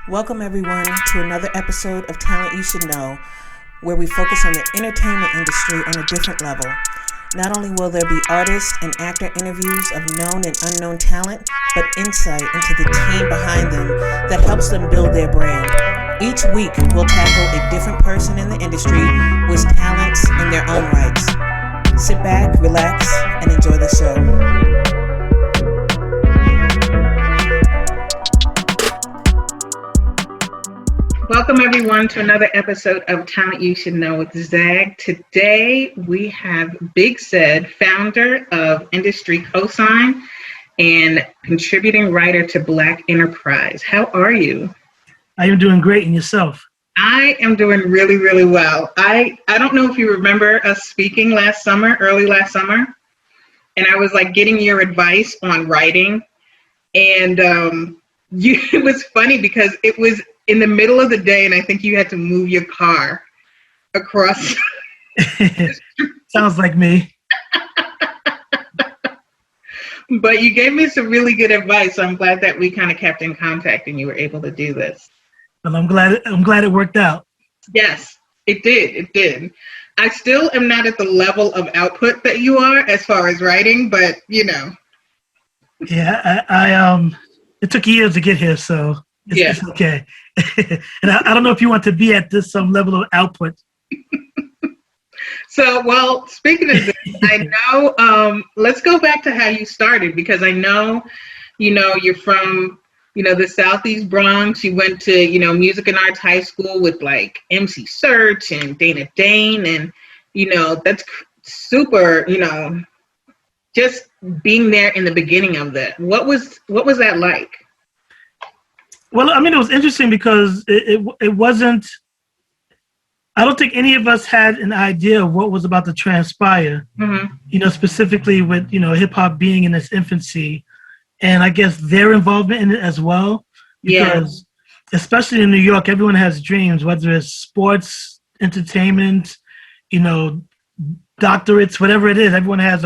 Welcome everyone to another episode of Talent You Should Know, where we focus on the entertainment industry on a different level. Not only will there be artist and actor interviews of known and unknown talent, but insight into the team behind them that helps them build their brand. Each week, we'll tackle a different person in the industry with talents in their own rights. Sit back, relax, and enjoy the show. Welcome everyone to another episode of Talent You Should Know with Zag. Today we have Big Ced, founder of Industry Cosign and contributing writer to Black Enterprise. How are you? I am doing great, and yourself? I am doing really, really well. I don't know if you remember us speaking early last summer, and I was like getting your advice on writing, and it was funny because it was in the middle of the day, and I think you had to move your car across. Sounds like me. But you gave me some really good advice, so I'm glad that we kind of kept in contact and you were able to do this. Well, I'm glad it worked out. Yes, it did. It did. I still am not at the level of output that you are as far as writing, but you know. Yeah, I it took years to get here, so it's okay. And I don't know if you want to be at this some level of output. So, well, speaking of this, I know, let's go back to how you started, because I know, you're from, the Southeast Bronx. You went to, music and arts high school with like MC Search and Dana Dane. And, that's super, just being there in the beginning of that. What was that like? Well, I mean, it was interesting because it wasn't, I don't think any of us had an idea of what was about to transpire, specifically with, hip hop being in its infancy, and I guess their involvement in it as well. Because especially in New York, everyone has dreams, whether it's sports, entertainment, doctorates, whatever it is, everyone has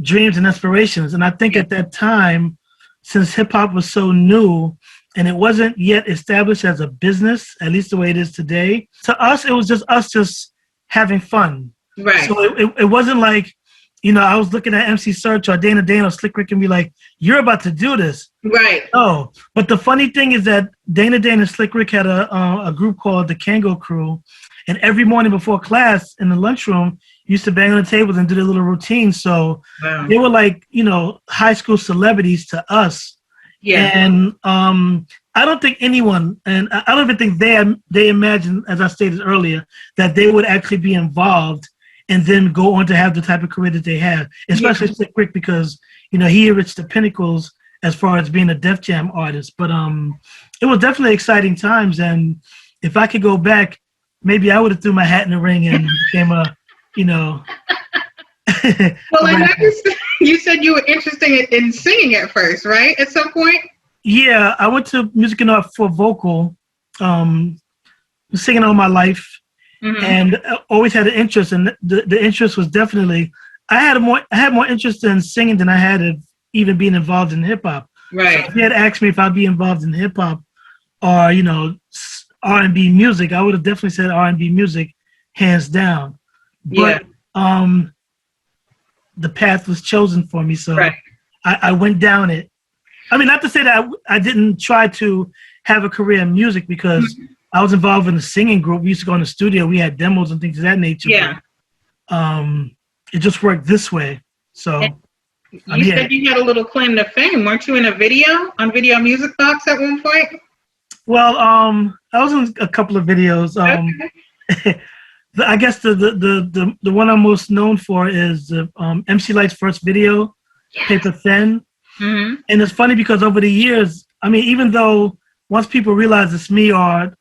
dreams and aspirations. And I think at that time, since hip hop was so new, and it wasn't yet established as a business, at least the way it is today. To us, it was just us just having fun. Right. So it wasn't like, I was looking at MC Search or Dana Dane or Slick Rick and be like, you're about to do this. Right. Oh, but the funny thing is that Dana Dane and Slick Rick had a group called the Kango Crew. And every morning before class in the lunchroom, used to bang on the tables and do their little routine. So They were like, high school celebrities to us. Yeah. And I don't think anyone, and I don't even think they imagined, as I stated earlier, that they would actually be involved and then go on to have the type of career that they have, especially Slick Rick, because, he reached the pinnacles as far as being a Def Jam artist. But it was definitely exciting times. And if I could go back, maybe I would have threw my hat in the ring and became a. Well, I know you said you were interested in singing at first, right? At some point? Yeah, I went to music and art for vocal, singing all my life, and always had an interest. And the interest was definitely, I had more interest in singing than I had of even being involved in hip hop. Right. So if you had asked me if I'd be involved in hip hop or R&B music, I would have definitely said R&B music, hands down. But the path was chosen for me, so I went down it. I mean, not to say that I didn't try to have a career in music, because I was involved in a singing group. We used to go in the studio. We had demos and things of that nature. Yeah. But, it just worked this way. So you said you had a little claim to fame. Weren't you in a video on Video Music Box at one point? Well, I was in a couple of videos. I guess the one I'm most known for is MC Light's first video, Paper Thin. And it's funny because over the years, I mean, even though once people realize it's me or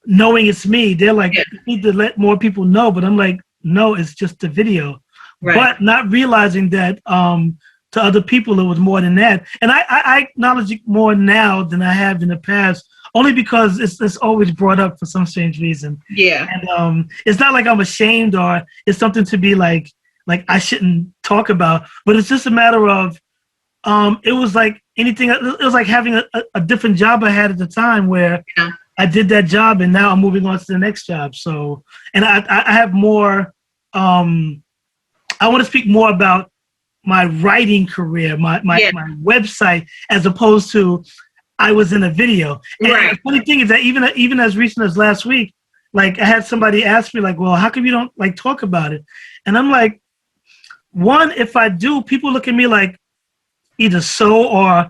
knowing it's me, they're like, you need to let more people know. But I'm like, no, it's just the video. Right. But not realizing that to other people, it was more than that. And I acknowledge it more now than I have in the past, only because it's always brought up for some strange reason. Yeah. And it's not like I'm ashamed or it's something to be like I shouldn't talk about, but it's just a matter of it was like anything. It was like having a different job I had at the time where I did that job and now I'm moving on to the next job. So, and I have more, I want to speak more about my writing career, my website, as opposed to I was in a video. And the funny thing is that even as recent as last week, like I had somebody ask me like, well, how come you don't like talk about it? And I'm like, one, if I do, people look at me like either so or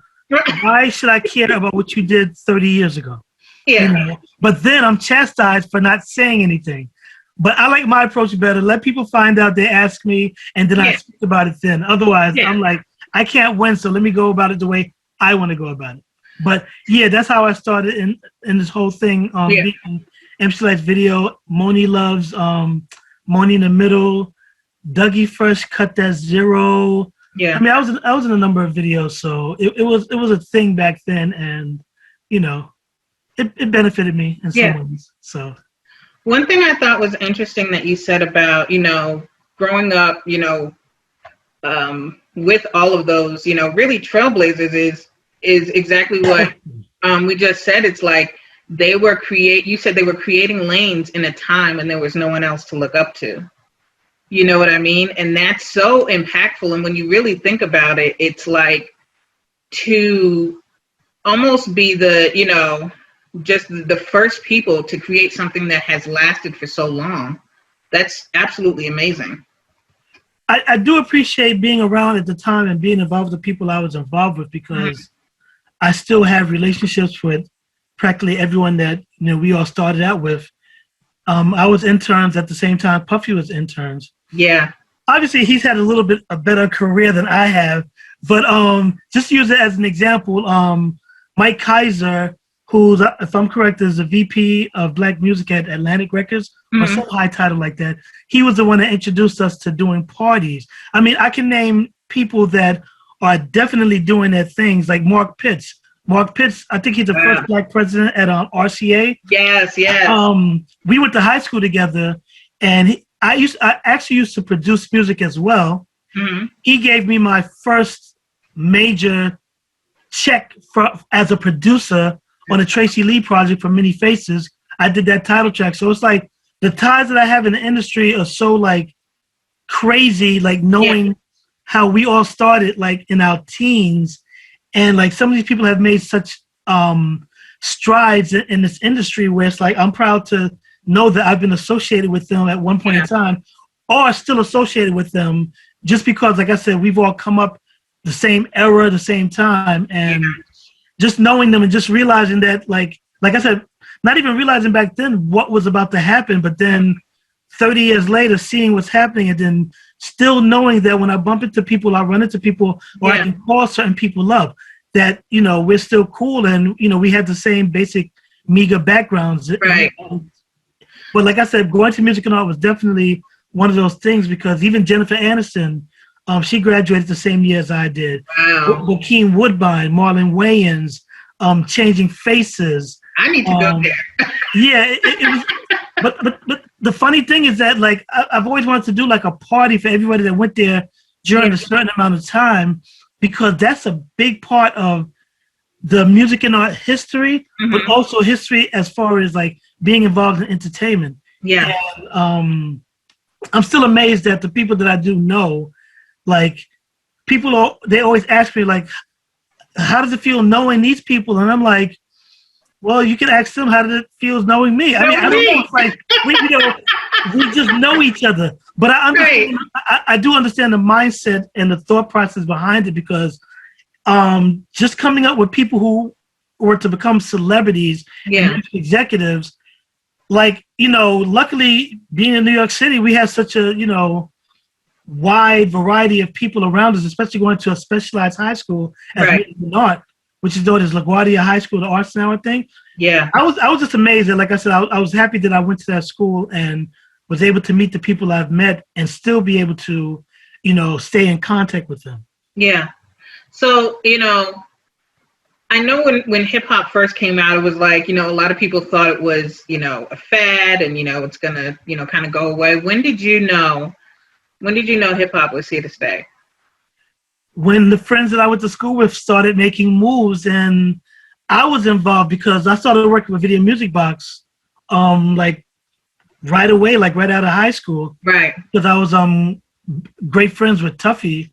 why should I care about what you did 30 years ago? Yeah. You know? But then I'm chastised for not saying anything. But I like my approach better. Let people find out, they ask me, and then I speak about it then. Otherwise, I'm like, I can't win, so let me go about it the way I want to go about it. But yeah, that's how I started in this whole thing. Being MC Light's video, Moni Loves, Moni in the Middle, Dougie Fresh, Cut That Zero. Yeah. I mean, I was in a number of videos, so it was a thing back then, and you know, it benefited me in some ways. So one thing I thought was interesting that you said about, you know, growing up, you know, with all of those, you know, really Trailblazers is exactly what we just said. It's like you said they were creating lanes in a time and there was no one else to look up to. You know what I mean? And that's so impactful. And when you really think about it, it's like to almost be the, you know, just the first people to create something that has lasted for so long. That's absolutely amazing. I do appreciate being around at the time and being involved with the people I was involved with, because I still have relationships with practically everyone that, you know, we all started out with. I was interns at the same time Puffy was interns. Yeah. Obviously, he's had a little bit a better career than I have, but just use it as an example. Mike Kaiser, who's, if I'm correct, is the VP of Black Music at Atlantic Records, or some high title like that. He was the one that introduced us to doing parties. I mean, I can name people that are definitely doing their things, like Mark Pitts. Mark Pitts, I think he's the first Black president at RCA. Yes. We went to high school together, and I actually used to produce music as well. He gave me my first major check as a producer on a Tracy Lee project for Many Faces. I did that title track. So it's like the ties that I have in the industry are so like crazy, like knowing how we all started like in our teens. And like some of these people have made such strides in this industry where it's like I'm proud to know that I've been associated with them at one point in time, or still associated with them, just because, like I said, we've all come up the same era, the same time, and just knowing them and just realizing that, like I said, not even realizing back then what was about to happen, but then 30 years later, seeing what's happening, and then still knowing that when I bump into people, I run into people, or I can call certain people up, that, you know, we're still cool, and, you know, we had the same basic meager backgrounds. Right. But like I said, going to music and art was definitely one of those things, because even Jennifer Aniston, she graduated the same year as I did. Wow. Joaquin Woodbine, Marlon Wayans, Changing Faces. I need to go there. It was. But the funny thing is that, like, I've always wanted to do like a party for everybody that went there during a certain amount of time, because that's a big part of the music and art history, but also history as far as like being involved in entertainment. Yeah. And, I'm still amazed that the people that I do know, like, they always ask me, like, how does it feel knowing these people? And I'm like, well, you can ask them how does it feel knowing me. I mean, I don't know. It's like we just know each other. But I understand. I do understand the mindset and the thought process behind it, because just coming up with people who were to become celebrities and executives, like, you know, luckily being in New York City, we have such a, you know, wide variety of people around us, especially going to a specialized high school as music and art, which is known as LaGuardia High School of Arts now, I think. Yeah. I was just amazed that, like I said, I was happy that I went to that school and was able to meet the people I've met and still be able to, you know, stay in contact with them. Yeah. So, you know, I know when hip hop first came out, it was like, you know, a lot of people thought it was, you know, a fad and, you know, it's going to, you know, kind of go away. When did you know hip hop was here to stay? when the friends that I went to school with started making moves, and I was involved because I started working with Video Music Box, like right away, like right out of high school. Right. Because I was great friends with Tuffy,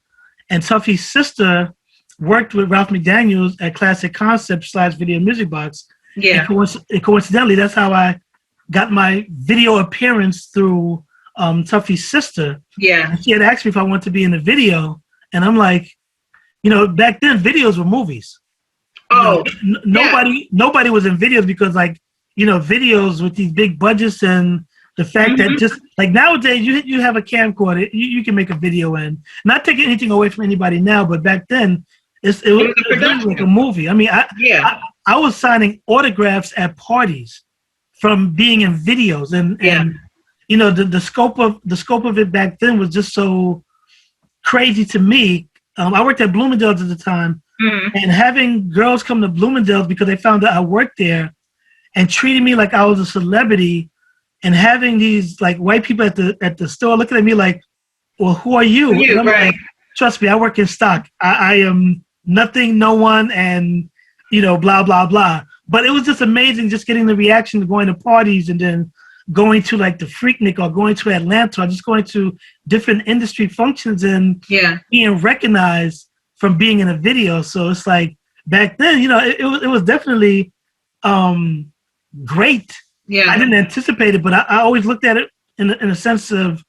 and Tuffy's sister worked with Ralph McDaniels at Classic Concepts / Video Music Box. Yeah. And coincidentally, that's how I got my video appearance through Tuffy's sister. Yeah. And she had asked me if I wanted to be in the video, and I'm like, back then videos were movies. Oh, nobody was in videos because, like, videos with these big budgets, and the fact that just like nowadays you have a camcorder, you can make a video in. Not taking anything away from anybody now, but back then it was really like a movie. I mean, I was signing autographs at parties from being in videos, and the scope of it back then was just so crazy to me. I worked at Bloomingdale's at the time, and having girls come to Bloomingdale's because they found out I worked there, and treating me like I was a celebrity, and having these like white people at the store looking at me like, "Well, who are you?" And I'm like, "Trust me, I work in stock. I am nothing, no one, and blah blah blah." But it was just amazing, just getting the reaction of going to parties and then going to like the Freaknik or going to Atlanta or just going to different industry functions and being recognized from being in a video. So it's like back then, it was definitely great. Yeah, I didn't anticipate it, but I always looked at it in a sense of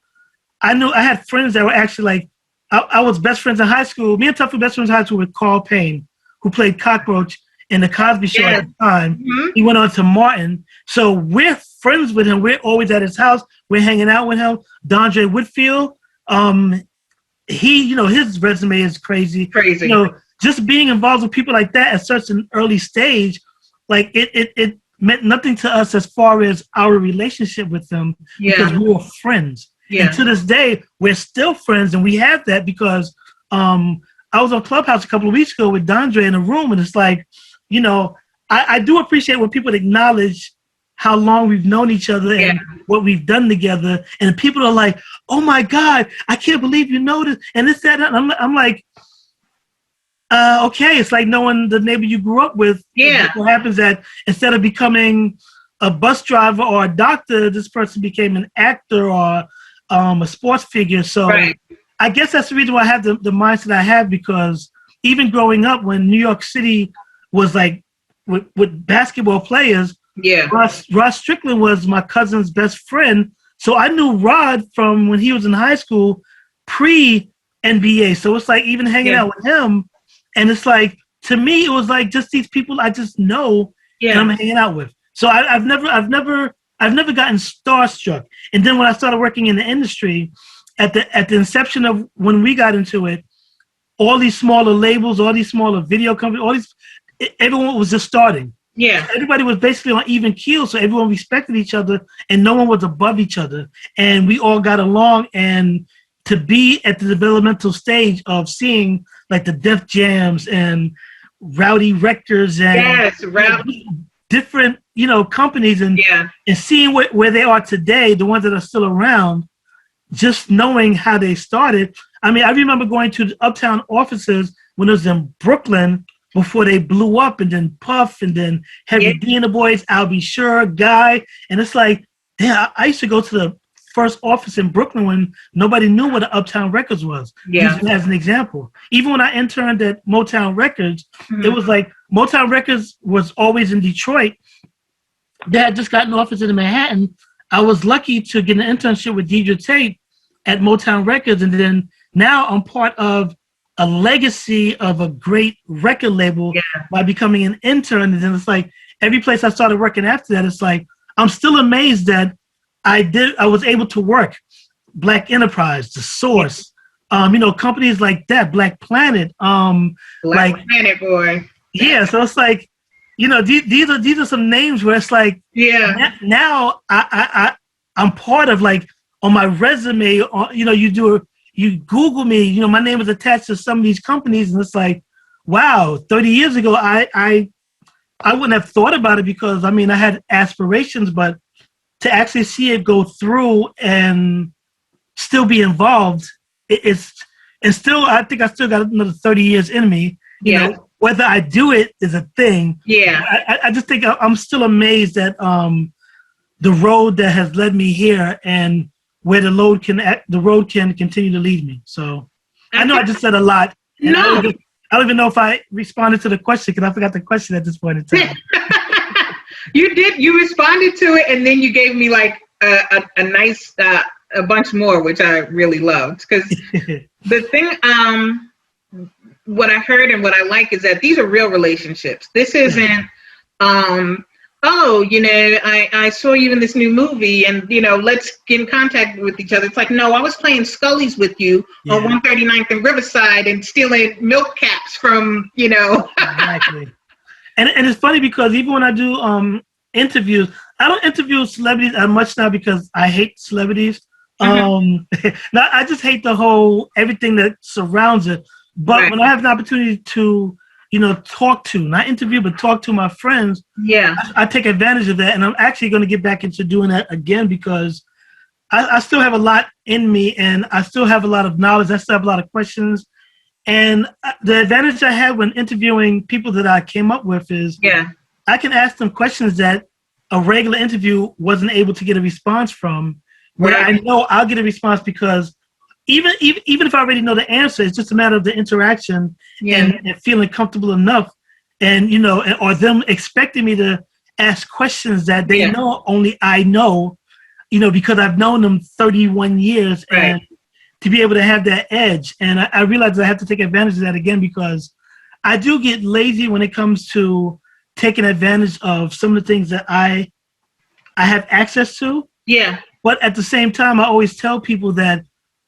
I knew I had friends that were actually like I was best friends in high school. Me and Tuff were best friends in high school with Carl Payne, who played Cockroach in the Cosby Show at the time. He went on to Martin. So we're friends with him. We're always at his house. We're hanging out with him. Dondre Whitfield. He, his resume is crazy. Just being involved with people like that at such an early stage, like it meant nothing to us as far as our relationship with them because we were friends. Yeah. And to this day, we're still friends, and we have that because I was on Clubhouse a couple of weeks ago with Dondre in a room, and it's like, I do appreciate when people acknowledge how long we've known each other and what we've done together, and people are like, "Oh my God, I can't believe you know this," and this, that, and I'm like, okay, it's like knowing the neighbor you grew up with. Yeah. What happens that instead of becoming a bus driver or a doctor, this person became an actor or a sports figure. So I guess that's the reason why I have the mindset I have, because even growing up when New York City was like with basketball players, Rod Strickland was my cousin's best friend. So I knew Rod from when he was in high school, pre-NBA. So it's like even hanging out with him, and it's like, to me, it was like just these people I just know and I'm hanging out with. So I've never gotten starstruck. And then when I started working in the industry, at the inception of when we got into it, all these smaller labels, all these smaller video companies, everyone was just starting. Yeah, everybody was basically on even keel, so everyone respected each other, and no one was above each other, and we all got along. And to be at the developmental stage of seeing like the Def Jams and Rowdy Rectors and different companies, and seeing where they are today, the ones that are still around, just knowing how they started. I mean, I remember going to the Uptown offices when it was in Brooklyn before they blew up, and then Puff, and then Heavy D and the Boys, I'll Be Sure, Guy. And it's like, damn, I used to go to the first office in Brooklyn when nobody knew what the Uptown Records was. Using as an example. Even when I interned at Motown Records, it was like Motown Records was always in Detroit. They had just gotten an office in Manhattan. I was lucky to get an internship with Deidre Tate at Motown Records, and then now I'm part of a legacy of a great record label by becoming an intern. And then it's like every place I started working after that, it's like I'm still amazed that I was able to work Black Enterprise, The Source, companies like that, Black Planet, Black Planet boy. Yeah, so it's like, these are some names where it's like, now I'm part of, like, on my resume, you Google me, my name is attached to some of these companies, and it's like, wow, 30 years ago, I wouldn't have thought about it because, I had aspirations, but to actually see it go through and still be involved, it's and still, I think I still got another 30 years in me. You know, whether I do it is a thing. Yeah. I just think I'm still amazed at the road that has led me here and where the road can continue to lead me. So I know I just said a lot. And No. I don't even know if I responded to the question because I forgot the question at this point in time. You did. You responded to it, and then you gave me like a nice a bunch more, which I really loved. Because the thing, what I heard and what I like is that these are real relationships. This isn't, oh, you know, I saw you in this new movie, and you know, let's get in contact with each other. It's like, no, I was playing Scully's with you on 139th and Riverside and stealing milk caps from, you know. Exactly. And it's funny because even when I do interviews, I don't interview celebrities as much now because I hate celebrities. Now I just hate the whole everything that surrounds it. But when I have an opportunity to, you know, talk to, not interview, but talk to my friends, I take advantage of that. And I'm actually going to get back into doing that again because I still have a lot in me and I still have a lot of knowledge. I still have a lot of questions. And the advantage I had when interviewing people that I came up with is I can ask them questions that a regular interview wasn't able to get a response from, where I know I'll get a response because even if I already know the answer, it's just a matter of the interaction and feeling comfortable enough and, you know, or them expecting me to ask questions that they know only I know, you know, because I've known them 31 years and to be able to have that edge. And I realize I have to take advantage of that again because I do get lazy when it comes to taking advantage of some of the things that I have access to. Yeah. But at the same time, I always tell people that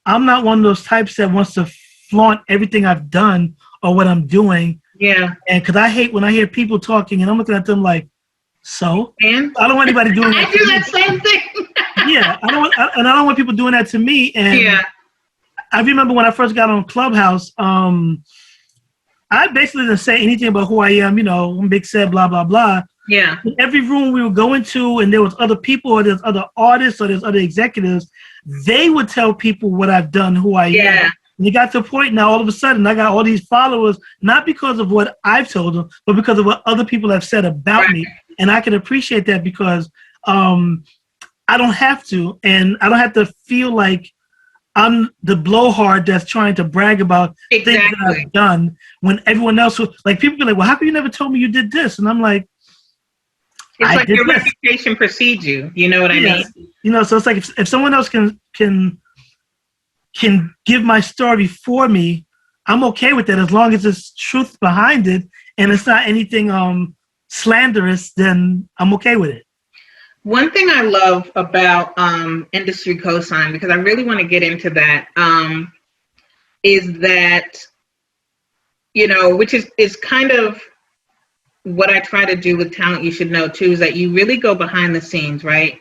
I'm not one of those types that wants to flaunt everything I've done or what I'm doing. Yeah. And because I hate when I hear people talking and I'm looking at them like, so? And? I don't want anybody doing that. I do that same thing. I don't want people doing that to me. And I remember when I first got on Clubhouse, I basically didn't say anything about who I am, you know, I'm Big Ced, blah, blah, blah. Yeah. In every room we would go into and there was other people or there's other artists or there's other executives, they would tell people what I've done, who I am. And it got to a point now all of a sudden I got all these followers, not because of what I've told them, but because of what other people have said about me. And I can appreciate that because I don't have to, and I don't have to feel like I'm the blowhard that's trying to brag about things that I've done when everyone else was like, people be like, well, how come you never told me you did this? And I'm like, it's like your reputation precedes you. You know what I mean? You know, so it's like if someone else can give my story for me, I'm okay with that as long as there's truth behind it and it's not anything slanderous, then I'm okay with it. One thing I love about Industry Cosign, because I really want to get into that, is that, you know, which is kind of what I try to do with Talent You Should Know too, is that you really go behind the scenes, right?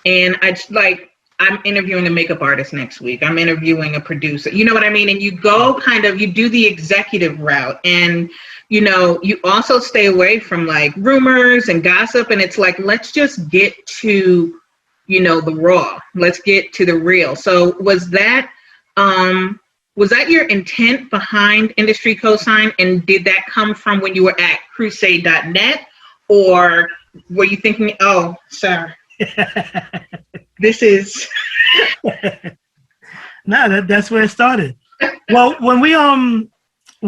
And I'm interviewing a makeup artist next week. I'm interviewing a producer. You know what I mean? And you go you do the executive route. And, you know, you also stay away from like rumors and gossip. And it's like, let's just get to, you know, the raw. Let's get to the real. So was that your intent behind Industry Cosign? And did that come from when you were at crusade.net? Or were you thinking, oh, sir, this is... No, that's where it started. Well, when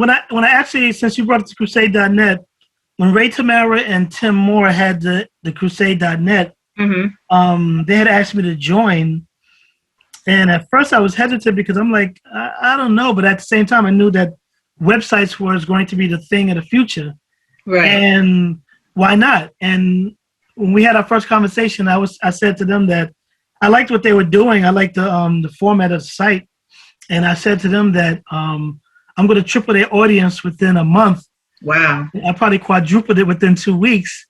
I actually, since you brought it to crusade.net, when Ray Tamara and Tim Moore had the crusade.net, they had asked me to join. And at first I was hesitant because I'm like, I don't know. But at the same time, I knew that websites was going to be the thing of the future. Right. And why not? And when we had our first conversation, I said to them that I liked what they were doing. I liked the format of the site. And I said to them that I'm going to triple their audience within a month. Wow. I probably quadrupled it within 2 weeks.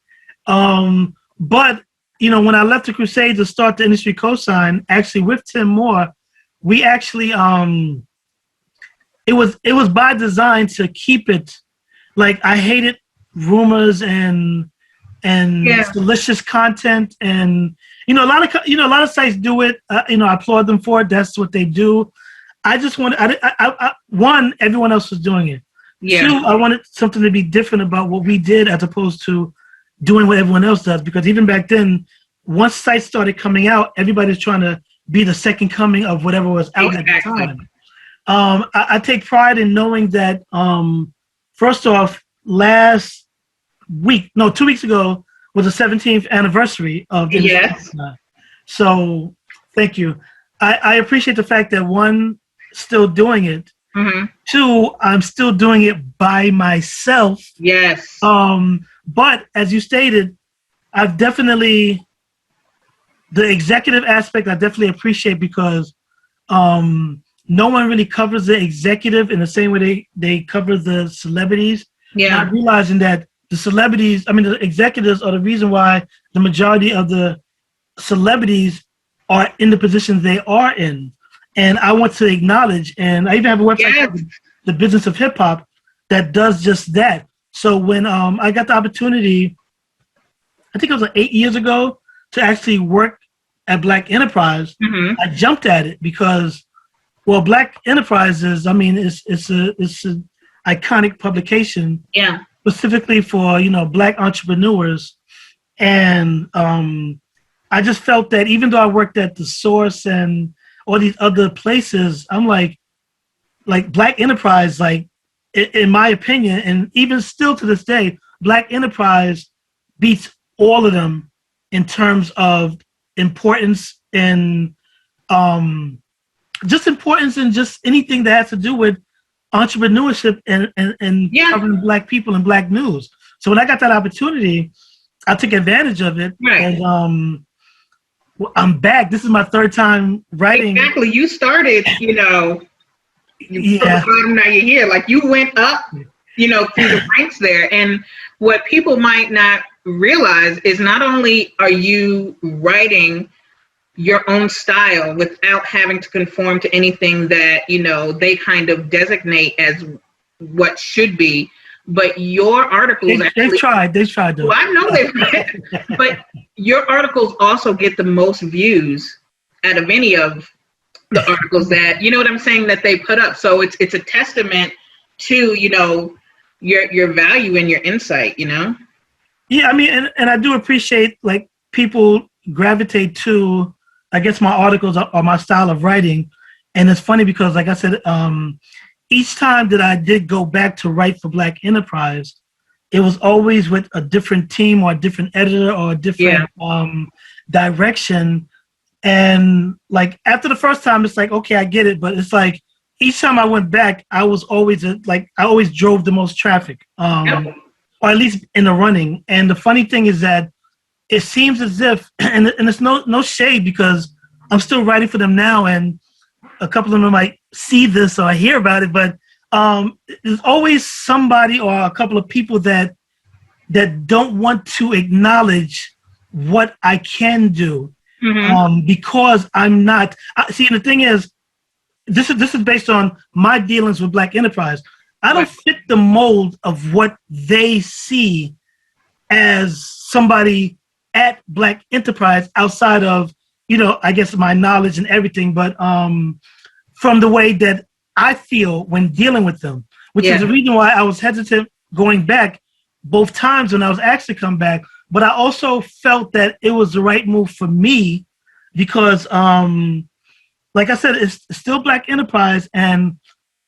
But, you know, when I left the Crusade to start the Industry Cosign, actually with Tim Moore, we actually, it was by design to keep it, like I hated rumors and delicious content. And, you know, a lot of sites do it. You know, I applaud them for it. That's what they do. I just wanted, one, everyone else was doing it. Yeah. Two, I wanted something to be different about what we did as opposed to doing what everyone else does. Because even back then, once sites started coming out, everybody's trying to be the second coming of whatever was out at the time. I take pride in knowing that, first off, 2 weeks ago was the 17th anniversary of the Yes. So thank you. I appreciate the fact that one, still doing it. Mm-hmm. Two, I'm still doing it by myself. Yes. But as you stated, I've definitely, the executive aspect I definitely appreciate because no one really covers the executive in the same way they cover the celebrities. Yeah. Not realizing that the celebrities, the executives are the reason why the majority of the celebrities are in the positions they are in. And I want to acknowledge, and I even have a website called The Business of Hip Hop that does just that. So when I got the opportunity, I think it was like 8 years ago, to actually work at Black Enterprise, Mm-hmm. I jumped at it because, well, Black Enterprise is, it's an iconic publication, Yeah. specifically for Black entrepreneurs, and I just felt that even though I worked at The Source and all these other places, I'm like Black Enterprise, like in my opinion, and even still to this day, Black Enterprise beats all of them in terms of importance and just importance in just anything that has to do with entrepreneurship and covering Black people and Black news. So when I got that opportunity, I took advantage of it. Right. And I'm back. This is my third time writing. Exactly. You started, from the bottom, now you're here. Like you went up, through the ranks there. And what people might not realize is not only are you writing your own style without having to conform to anything that, they kind of designate as what should be, but your articles they've tried though. Well, I know they've tried, but your articles also get the most views out of any of the articles that, what I'm saying, that they put up. So it's a testament to, your value and your insight, Yeah, and I do appreciate like people gravitate to, I guess, my articles or my style of writing. And it's funny because, like I said, each time that I did go back to write for Black Enterprise, it was always with a different team or a different editor or a different direction. And like after the first time, it's like, okay, I get it. But it's like each time I went back, I was always I always drove the most traffic, or at least in the running. And the funny thing is that it seems as if, and it's no shade because I'm still writing for them now, and a couple of them might see this or hear about it, but there's always somebody or a couple of people that don't want to acknowledge what I can do, because I'm not. See, the thing is, this is based on my dealings with Black Enterprise. I don't fit the mold of what they see as somebody at Black Enterprise outside of, I guess my knowledge and everything, but from the way that I feel when dealing with them, which is the reason why I was hesitant going back both times when I was asked to come back. But I also felt that it was the right move for me because, like I said, it's still Black Enterprise and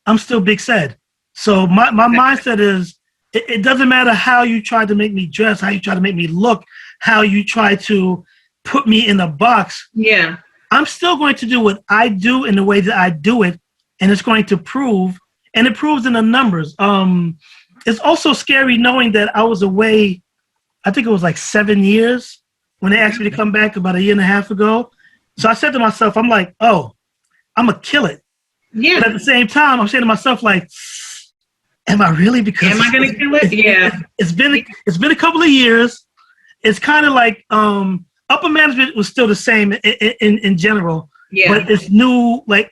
I'm still Big Ced. So my mindset is, it doesn't matter how you try to make me dress, how you try to make me look, how you try to put me in a box. Yeah. I'm still going to do what I do in the way that I do it, and it's going to prove, and it proves in the numbers. It's also scary knowing that I was away, I think it was like 7 years when they asked me to come back about 1.5 years ago. So I said to myself, I'm like, oh, I'm going to kill it. Yeah. But at the same time, I'm saying to myself, like, am I really? Because am I going to kill it? Yeah. It's been a couple of years. It's kind of like upper management was still the same in general. Yeah. But it's new, like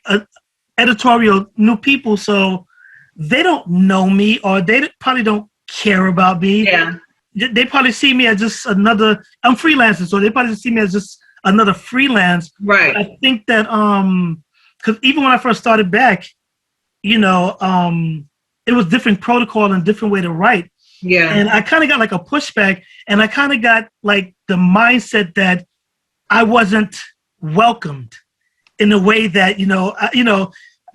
editorial, new people. So they don't know me, or they probably don't care about me. Yeah. They probably see me as just another. I'm freelancing, so they probably see me as just another freelance. Right. But I think that because even when I first started back, you know, it was different protocol and different way to write. Yeah. And I kind of got like a pushback, and I kind of got like the mindset that I wasn't welcomed in a way that,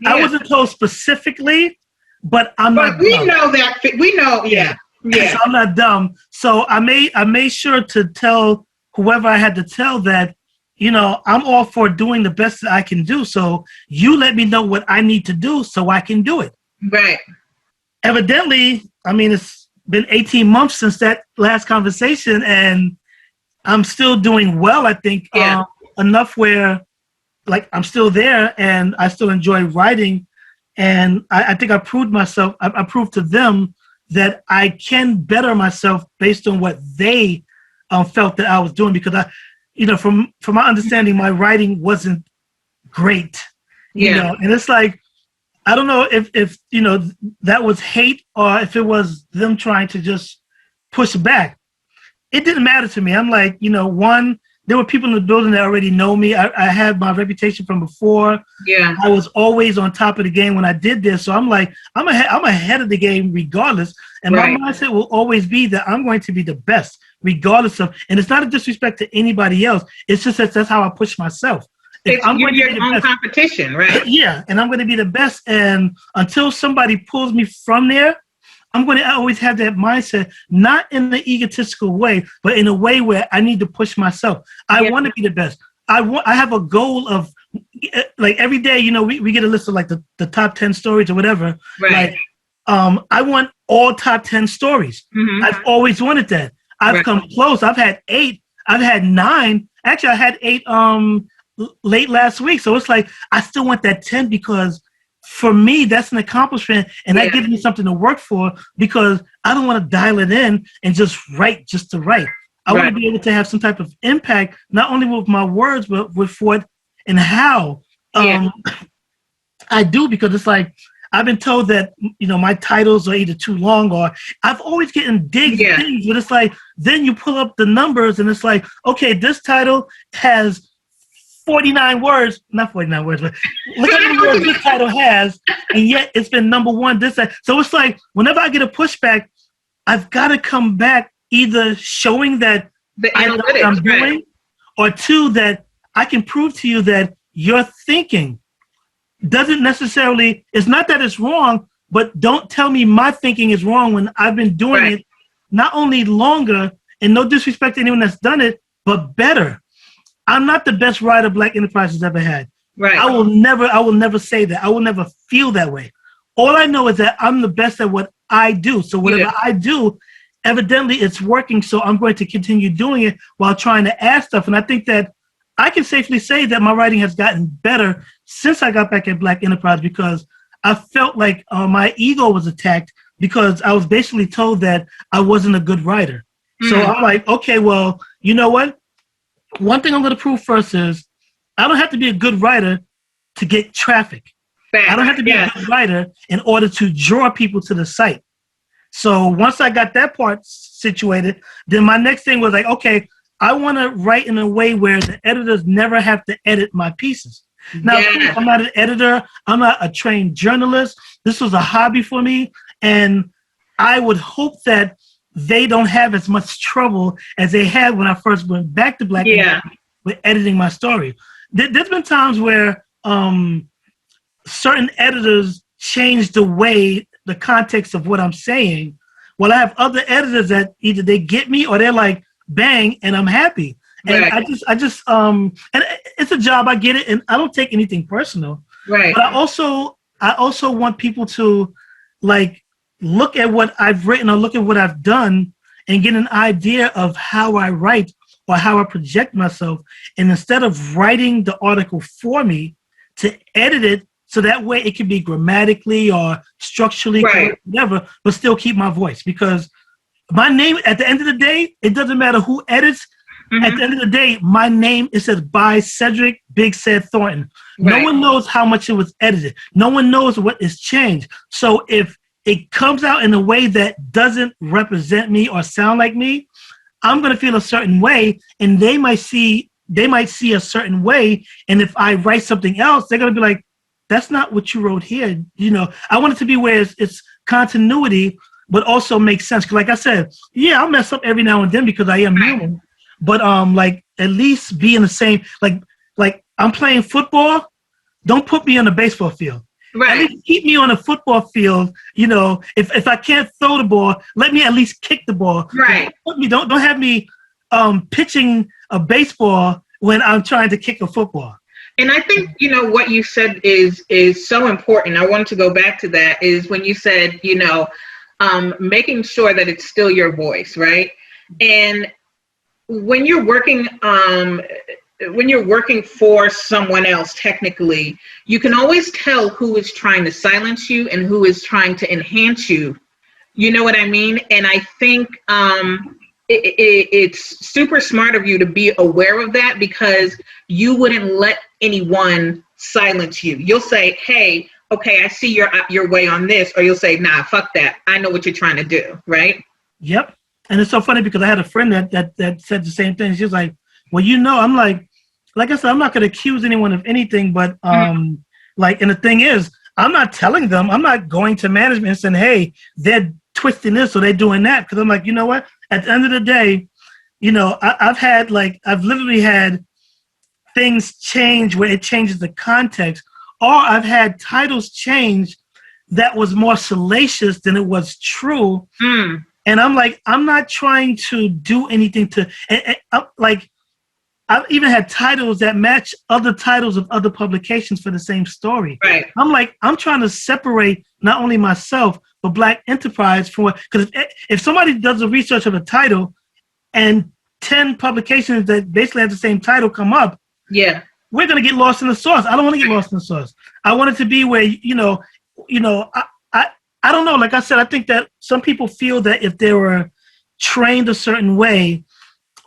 I wasn't told specifically, but I'm not But we dumb. know that. We know, yeah. Yeah. So I'm not dumb. So I made sure to tell whoever I had to tell that, I'm all for doing the best that I can do. So you let me know what I need to do so I can do it. Right. Evidently, I mean, it's been 18 months since that last conversation, and I'm still doing well, I think, enough where, like, I'm still there and I still enjoy writing. And I think I proved myself, I proved to them that I can better myself based on what they felt that I was doing, because from my understanding, my writing wasn't great, and it's like, I don't know if that was hate or if it was them trying to just push back. It didn't matter to me. I'm like, one, there were people in the building that already know me. I had my reputation from before. Yeah. I was always on top of the game when I did this. So I'm like, I'm ahead of the game regardless. And my mindset will always be that I'm going to be the best regardless of, and it's not a disrespect to anybody else. It's just that's how I push myself. You're your own competition, right? Yeah, and I'm going to be the best. And until somebody pulls me from there, I'm going to always have that mindset, not in the egotistical way, but in a way where I need to push myself. I want to be the best. I have a goal of, like, every day, we get a list of like the top 10 stories or whatever. Right. Like, I want all top 10 stories. Mm-hmm. I've always wanted that. I've come close. I've had 8. I've had 9. Actually, I had 8 late last week. So it's like, I still want that 10 because for me, that's an accomplishment, and that gives me something to work for, because I don't want to dial it in and just write just to write. I want to be able to have some type of impact, not only with my words, but with what and how I do, because it's like, I've been told that, my titles are either too long, or I've always getting things, but it's like, then you pull up the numbers and it's like, okay, this title has 49 words, not 49 words, but look at the words this title has, and yet it's been number 1 this time. So it's like, whenever I get a pushback, I've got to come back either showing that I know what I'm doing, or 2, that I can prove to you that your thinking doesn't necessarily, it's not that it's wrong, but don't tell me my thinking is wrong when I've been doing it not only longer, and no disrespect to anyone that's done it, but better. I'm not the best writer Black Enterprise has ever had. Right. I will never say that. I will never feel that way. All I know is that I'm the best at what I do. So whatever I do, evidently it's working. So I'm going to continue doing it while trying to add stuff. And I think that I can safely say that my writing has gotten better since I got back at Black Enterprise, because I felt like my ego was attacked, because I was basically told that I wasn't a good writer. Mm. So I'm like, okay, well, you know what? One thing I'm going to prove first is I don't have to be a good writer to get traffic. I don't have to be a good writer in order to draw people to the site. So once I got that part situated, then my next thing was like, okay, I want to write in a way where the editors never have to edit my pieces. Now, of course, I'm not an editor. I'm not a trained journalist. This was a hobby for me. And I would hope that they don't have as much trouble as they had when I first went back to Black Enterprise with editing my story. There's been times where certain editors change the way, the context of what I'm saying. Well, I have other editors that either they get me or they're like, bang, and I'm happy. And I just, and it's a job, I get it, and I don't take anything personal. Right. But I also want people to, like, look at what I've written or look at what I've done and get an idea of how I write or how I project myself. And instead of writing the article for me, to edit it so that way it can be grammatically or structurally correct, whatever, but still keep my voice. Because my name, at the end of the day, it doesn't matter who edits. Mm-hmm. At the end of the day, my name, it says by Cedric Big Ced Thornton. Right. No one knows how much it was edited. No one knows what is changed. So if it comes out in a way that doesn't represent me or sound like me, I'm going to feel a certain way, and they might see a certain way. And if I write something else, they're going to be like, that's not what you wrote here. You know, I want it to be where it's continuity, but also makes sense. Because like I said, yeah, I'll mess up every now and then because I am human. But like at least be in the same, like I'm playing football. Don't put me on a baseball field. Right. At least keep me on a football field. You know, if I can't throw the ball, let me at least kick the ball. Right. Don't have me pitching a baseball when I'm trying to kick a football. And I think, you know, what you said is so important. I wanted to go back to that is when you said, you know, making sure that it's still your voice, right? And when you're working for someone else, technically, you can always tell who is trying to silence you and who is trying to enhance you. You know what I mean? And I think it's super smart of you to be aware of that, because you wouldn't let anyone silence you. You'll say, hey, okay, I see your way on this, or you'll say, nah, fuck that. I know what you're trying to do, right? Yep. And it's so funny because I had a friend that said the same thing. She was like, well, you know, I'm like I said, I'm not going to accuse anyone of anything, but like, and the thing is, I'm not telling them, I'm not going to management and saying, hey, they're twisting this or they're doing that. Because I'm like, you know what? At the end of the day, you know, I've literally had things change where it changes the context, or I've had titles change that was more salacious than it was true. And I'm like, I'm not trying to do anything to, like, I've even had titles that match other titles of other publications for the same story. Right. I'm like, I'm trying to separate not only myself, but Black enterprise from what, because if somebody does the research of a title and 10 publications that basically have the same title come up, yeah, we're going to get lost in the sauce. I don't want to get lost in the sauce. I want it to be where, I don't know. Like I said, I think that some people feel that if they were trained a certain way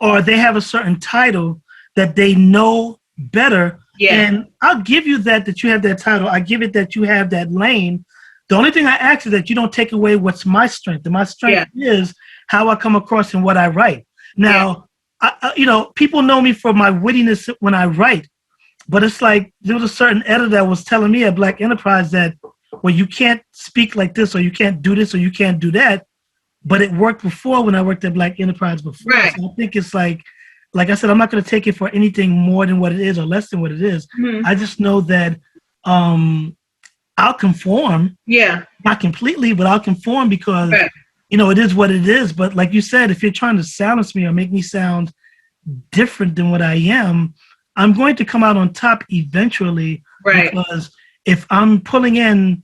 or they have a certain title, that they know better. Yeah. And I'll give you that you have that title. I give it that you have that lane. The only thing I ask is that you don't take away what's my strength. And my strength is how I come across and what I write. Now, people know me for my wittiness when I write, but it's like there was a certain editor that was telling me at Black Enterprise that, well, you can't speak like this, or you can't do this, or you can't do that. But it worked before when I worked at Black Enterprise before. Right. So I think it's like I said, I'm not going to take it for anything more than what it is or less than what it is. Mm-hmm. I just know that I'll conform. Yeah. Not completely, but I'll conform because, it is what it is. But like you said, if you're trying to silence me or make me sound different than what I am, I'm going to come out on top eventually. Right. Because if I'm pulling in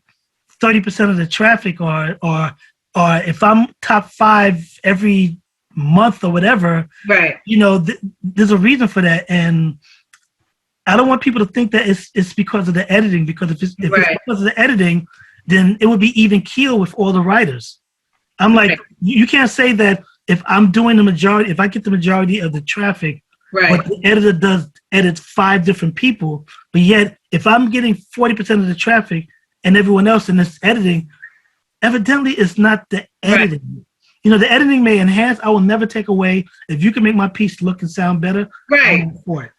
30% of the traffic or if I'm top 5 every month or whatever, right? There's a reason for that, and I don't want people to think that it's because of the editing. Because if it's because of the editing, then it would be even keel with all the writers. I'm like, you can't say that if I'm doing the majority, if I get the majority of the traffic, but the editor edits 5 different people, but yet if I'm getting 40% of the traffic and everyone else in this editing, evidently it's not the editing. Right. The editing may enhance. I will never take away. If you can make my piece look and sound better, I'm all for it.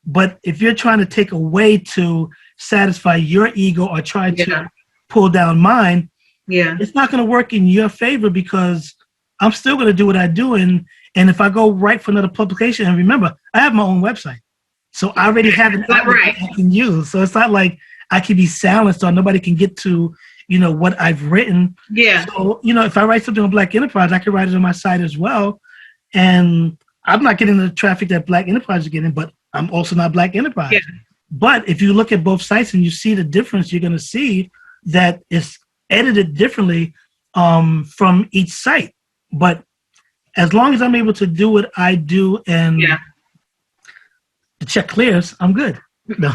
But if you're trying to take away to satisfy your ego or try to pull down mine, it's not going to work in your favor, because I'm still going to do what I do. And if I go write for another publication, and remember, I have my own website. So I already have an outlet I can use. So it's not like I can be silenced or nobody can get to what I've written. Yeah. So, if I write something on Black Enterprise, I can write it on my site as well. And I'm not getting the traffic that Black Enterprise is getting, but I'm also not Black Enterprise. Yeah. But if you look at both sites and you see the difference, you're going to see that it's edited differently from each site. But as long as I'm able to do what I do and the check clears, I'm good. No.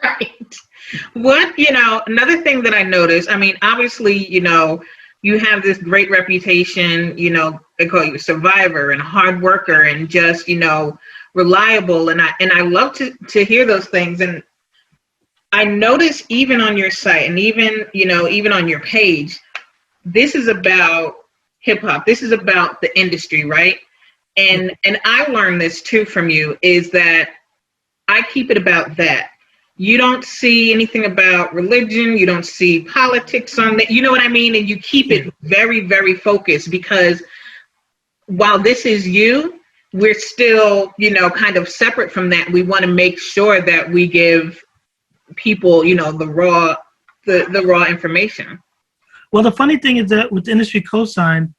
Right. Another thing that I noticed, I mean, obviously, you have this great reputation, they call you a survivor and a hard worker and just, reliable. And I love to hear those things. And I notice even on your site and even on your page, this is about hip hop. This is about the industry, right? And I learned this too from you, is that I keep it about that. you don't see anything about religion. You don't see politics on that. You know what I mean? And you keep it very, very focused, because while this is you, we're still, you know, kind of separate from that. We want to make sure that we give people, you know, the raw information. Well, the funny thing is that with Industry Cosign,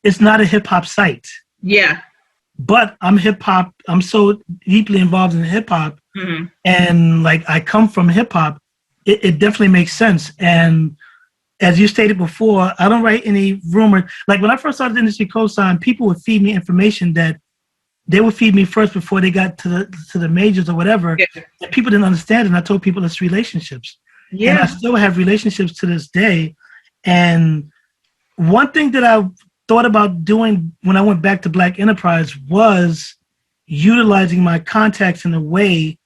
it's not a hip hop site. Yeah. But I'm hip hop. I'm so deeply involved in hip hop, and like I come from hip hop. It definitely makes sense. And as you stated before, I don't write any rumor. Like when I first started Industry Cosign, people would feed me information that they would feed me first before they got to the majors or whatever. Yeah. And people didn't understand it. And I told people it's relationships. Yeah. And I still have relationships to this day. And one thing that I thought about doing when I went back to Black Enterprise was utilizing my contacts in a way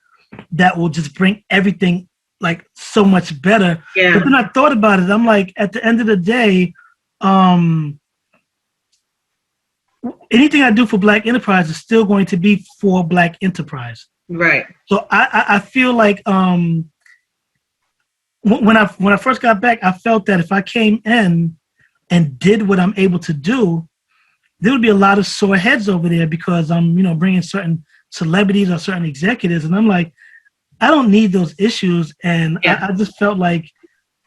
that will just bring everything like so much better. Yeah. But then I thought about it. I'm like, at the end of the day, anything I do for Black Enterprise is still going to be for Black Enterprise. Right. So I feel like when I first got back, I felt that if I came in and did what I'm able to do, there would be a lot of sore heads over there because I'm, you know, bringing certain celebrities or certain executives, and I'm like, I don't need those issues, and I just felt like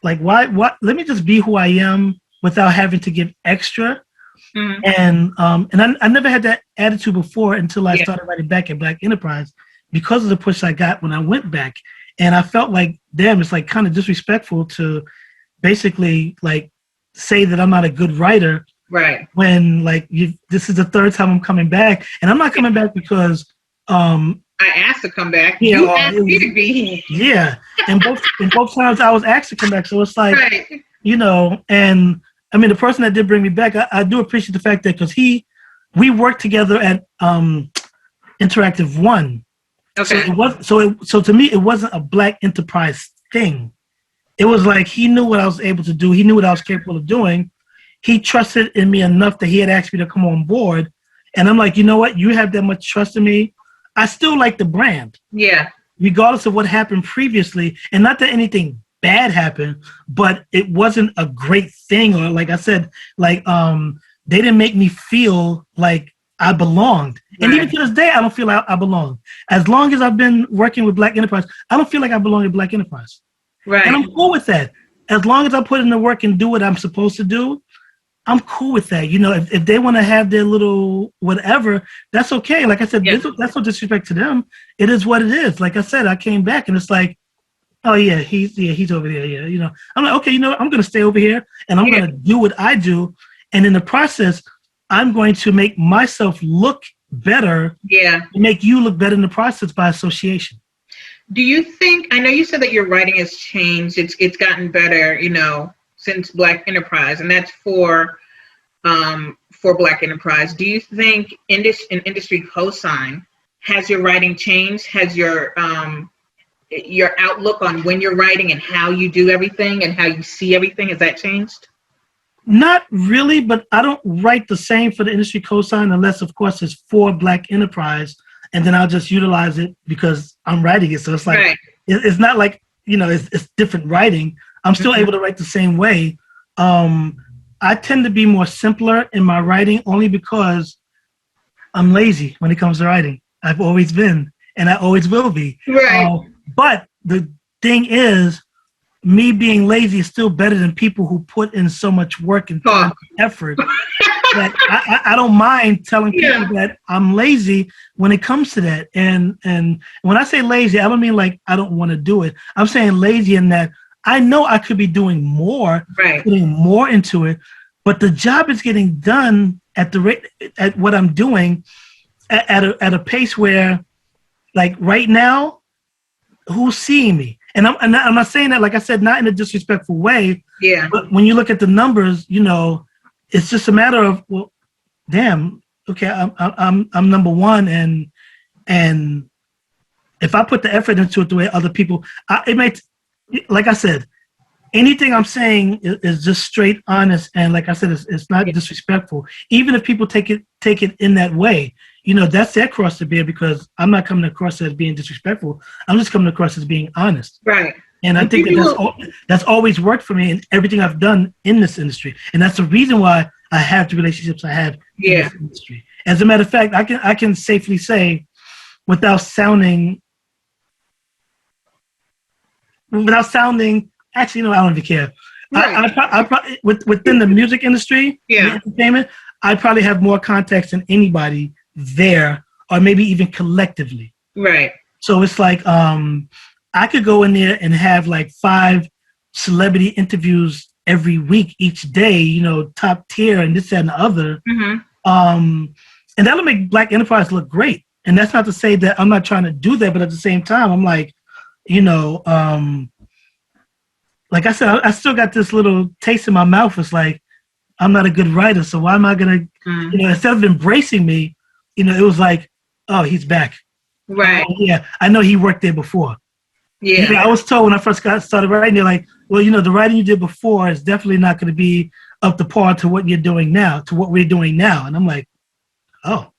why? Let me just be who I am without having to give extra. And I never had that attitude before until I started writing back at Black Enterprise because of the push I got when I went back, and I felt like, damn, it's like kind of disrespectful to basically like say that I'm not a good writer, right? When like this is the third time I'm coming back, and I'm not coming back because I asked to come back. You asked me to be here. Yeah, and both times I was asked to come back, so it's like, right. You know, and I mean the person that did bring me back, I do appreciate the fact that because we worked together at Interactive One. Okay. So to me it wasn't a Black Enterprise thing. It was like he knew what I was able to do. He knew what I was capable of doing. He trusted in me enough that he had asked me to come on board. And I'm like, you know what? You have that much trust in me. I still like the brand. Yeah. Regardless of what happened previously. And not that anything bad happened, but it wasn't a great thing. Or like I said, like they didn't make me feel like I belonged. Right. And even to this day, I don't feel like I belong. As long as I've been working with Black Enterprise, I don't feel like I belong in Black Enterprise. Right. And I'm cool with that. As long as I put in the work and do what I'm supposed to do, I'm cool with that. You know, if they want to have their little whatever, that's okay. Like I said, that's no disrespect to them. It is what it is. Like I said, I came back and it's like, oh yeah, he's over there. Yeah, you know, I'm like, okay, you know, I'm going to stay over here and I'm going to do what I do. And in the process, I'm going to make myself look better. Yeah. Make you look better in the process by association. Do you think, I know you said that your writing has changed, it's gotten better, you know, since Black Enterprise, and that's for Black Enterprise. Do you think in Industry Cosign, has your writing changed? Has your outlook on when you're writing and how you do everything and how you see everything, has that changed? Not really, but I don't write the same for the Industry Cosign unless, of course, it's for Black Enterprise. And then I'll just utilize it because I'm writing it. So it's like, right. It's not like, you know, it's different writing. I'm still able to write the same way. I tend to be more simpler in my writing only because I'm lazy when it comes to writing. I've always been, and I always will be. Right. But the thing is, me being lazy is still better than people who put in so much work and time and effort. That I don't mind telling people that I'm lazy when it comes to that. And when I say lazy, I don't mean like I don't want to do it. I'm saying lazy in that I know I could be doing more, putting more into it, but the job is getting done at the rate at what I'm doing at a pace where, like right now, who's seeing me? And I'm not saying that, like I said, not in a disrespectful way. Yeah. But when you look at the numbers, you know, it's just a matter of, well, damn, okay, I'm number one, and if I put the effort into it the way other people, it makes, like I said, anything I'm saying is just straight honest, and like I said, it's not disrespectful. Even if people take it in that way, that's their cross to bear, because I'm not coming across as being disrespectful. I'm just coming across as being honest. Right. And I think that's always worked for me in everything I've done in this industry. And that's the reason why I have the relationships I have in this industry. As a matter of fact, I can safely say, without sounding, actually, I don't even care. Right. I probably, within the music industry, the entertainment, I probably have more contacts than anybody there, or maybe even collectively. Right. So it's like, I could go in there and have like 5 celebrity interviews every week, each day, top tier and this, that, and the other. Mm-hmm. And that'll make Black enterprise look great. And that's not to say that I'm not trying to do that, but at the same time, I'm like, like I said, I still got this little taste in my mouth. It's like, I'm not a good writer, so why am I going to, instead of embracing me, it was like, oh, he's back. Right. Yeah, I know he worked there before. Yeah. I was told when I first started writing, they're like, well, the writing you did before is definitely not going to be up to par to what you're doing now, to what we're doing now. And I'm like, oh.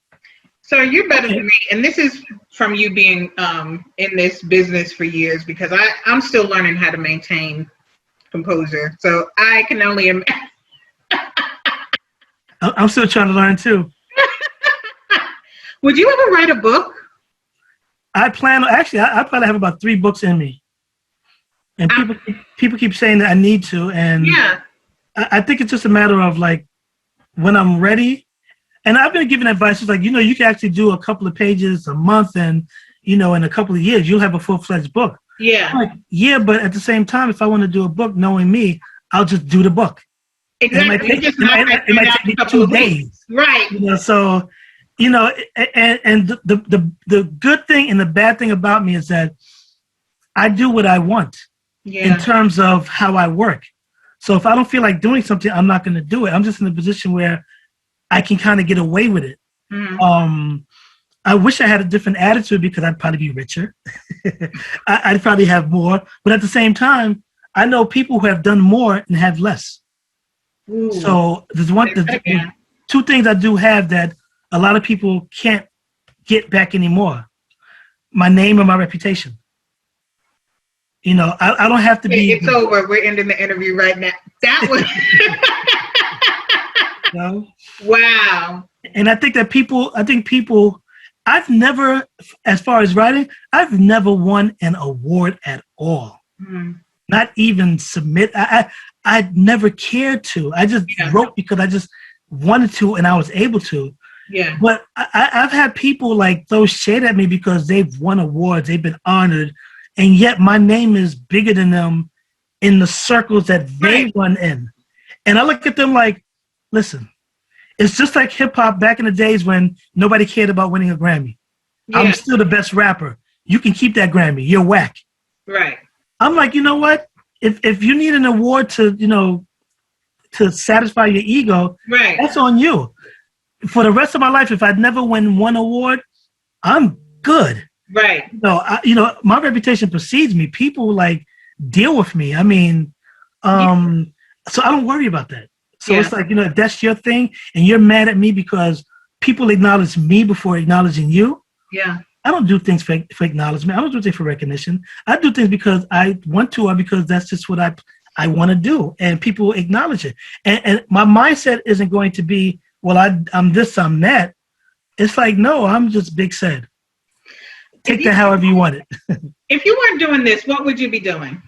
So you're better than me. And this is from you being in this business for years, because I'm still learning how to maintain composure. So I can only imagine. I'm still trying to learn too. Would you ever write a book? I probably have about 3 books in me. And people keep saying that I need to. And I think it's just a matter of like, when I'm ready. And I've been giving advice. It's like, you can actually do a couple of pages a month, and, in a couple of years, you'll have a full-fledged book. Yeah. I'm like, yeah, but at the same time, if I want to do a book, knowing me, I'll just do the book. Exactly. It might take me 2 days. Right. So, and the good thing and the bad thing about me is that I do what I want in terms of how I work. So if I don't feel like doing something, I'm not going to do it. I'm just in a position where I can kind of get away with it. Mm-hmm. I wish I had a different attitude, because I'd probably be richer. I'd probably have more. But at the same time, I know people who have done more and have less. Ooh. So there's 2 things I do have that a lot of people can't get back anymore: my name and my reputation. I don't have to be. It's over. We're ending the interview right now. That was. Wow. And I think that people, I've never, as far as writing, I've never won an award at all. Mm-hmm. Not even submit. I never cared to. I just wrote because I just wanted to, and I was able to. Yeah. But I've had people like throw shade at me because they've won awards, they've been honored, and yet my name is bigger than them in the circles that they run in. And I look at them like, listen, it's just like hip hop back in the days when nobody cared about winning a Grammy. Yeah. I'm still the best rapper. You can keep that Grammy. You're whack. Right. I'm like, you know what? If you need an award to, to satisfy your ego, that's on you. For the rest of my life, if I'd never win one award, I'm good. Right. No, my reputation precedes me. People like deal with me. I mean, so I don't worry about that. So it's like, if that's your thing and you're mad at me because people acknowledge me before acknowledging you. Yeah. I don't do things for acknowledgement. I don't do things for recognition. I do things because I want to, or because that's just what I want to do, and people acknowledge it. And my mindset isn't going to be, well, I'm this, I'm that. It's like, no, I'm just Big Ced. Take that however you want it. If you weren't doing this, what would you be doing?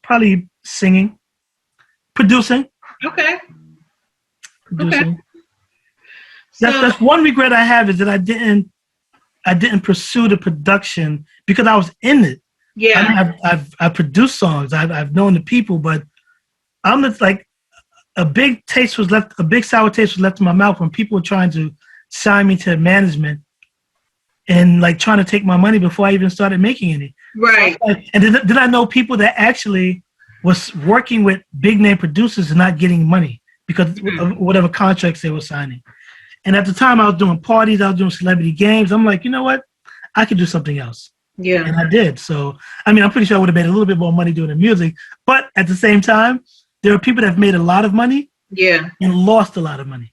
Probably singing, producing. Okay. Producing. Okay. So, that's one regret I have, is that I didn't pursue the production because I was in it. Yeah. I've produced songs. I've known the people, but I'm just like, a big sour taste was left in my mouth when people were trying to sign me to management and like trying to take my money before I even started making any. Right. So and did I know people that actually was working with big name producers and not getting money because of whatever contracts they were signing. And at the time I was doing parties, I was doing celebrity games. I'm like, you know what? I could do something else. Yeah. And I did. So, I mean, I'm pretty sure I would have made a little bit more money doing the music, but at the same time, there are people that have made a lot of money and lost a lot of money.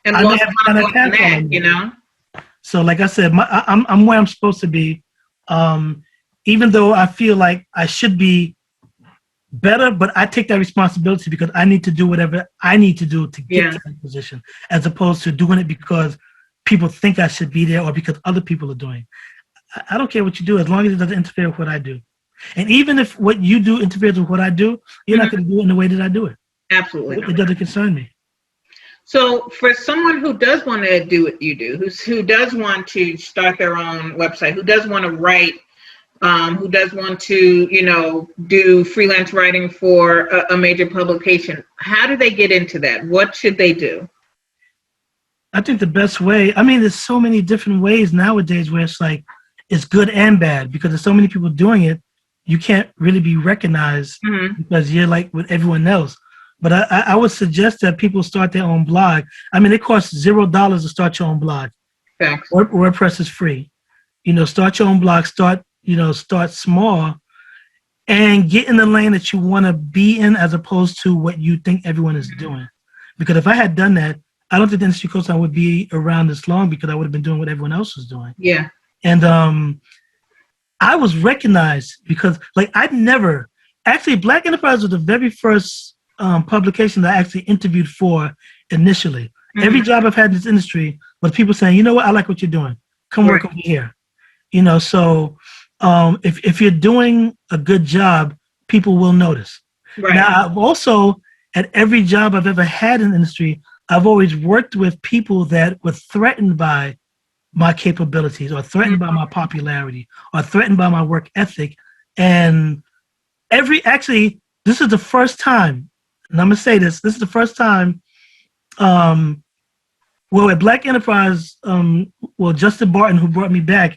And lost a lot more than that, So like I said, I'm where I'm supposed to be. Even though I feel like I should be better, but I take that responsibility because I need to do whatever I need to do to get to that position, as opposed to doing it because people think I should be there or because other people are doing. I don't care what you do as long as it doesn't interfere with what I do. And even if what you do interferes with what I do, you're not going to do it in the way that I do it. Absolutely. It doesn't concern me. So for someone who does want to do what you do, who does want to start their own website, who does want to write, who does want to, do freelance writing for a major publication, how do they get into that? What should they do? I think the best way, there's so many different ways nowadays where it's like, it's good and bad because there's so many people doing it. You can't really be recognized because you're like with everyone else. But I would suggest that people start their own blog. It costs $0 to start your own blog. Thanks. WordPress is free. Start your own blog, start small and get in the lane that you want to be in as opposed to what you think everyone is doing. Because if I had done that, I don't think the Industry Cosign would be around this long because I would have been doing what everyone else was doing. Yeah. And I was recognized because actually Black Enterprise was the very first publication that I actually interviewed for initially. Every job I've had in this industry was people saying, you know what, I like what you're doing. Come work over here. So if you're doing a good job, people will notice. Right. Now, I've also, at every job I've ever had in the industry, I've always worked with people that were threatened by my capabilities or threatened by my popularity or threatened by my work ethic. And this is the first time, and I'm going to say this is the first time, at Black Enterprise, Justin Barton, who brought me back,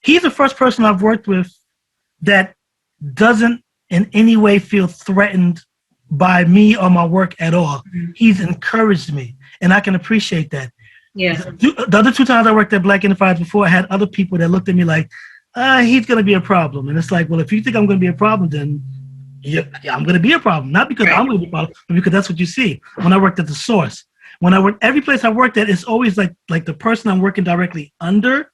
he's the first person I've worked with that doesn't in any way feel threatened by me or my work at all. He's encouraged me, and I can appreciate that. Yeah. The other 2 times I worked at Black Enterprise before, I had other people that looked at me like, he's going to be a problem. And it's like, well, if you think I'm going to be a problem, then I'm going to be a problem. Not because I'm going to be a problem, but because that's what you see. When I worked at The Source, every place I worked at, it's always like the person I'm working directly under,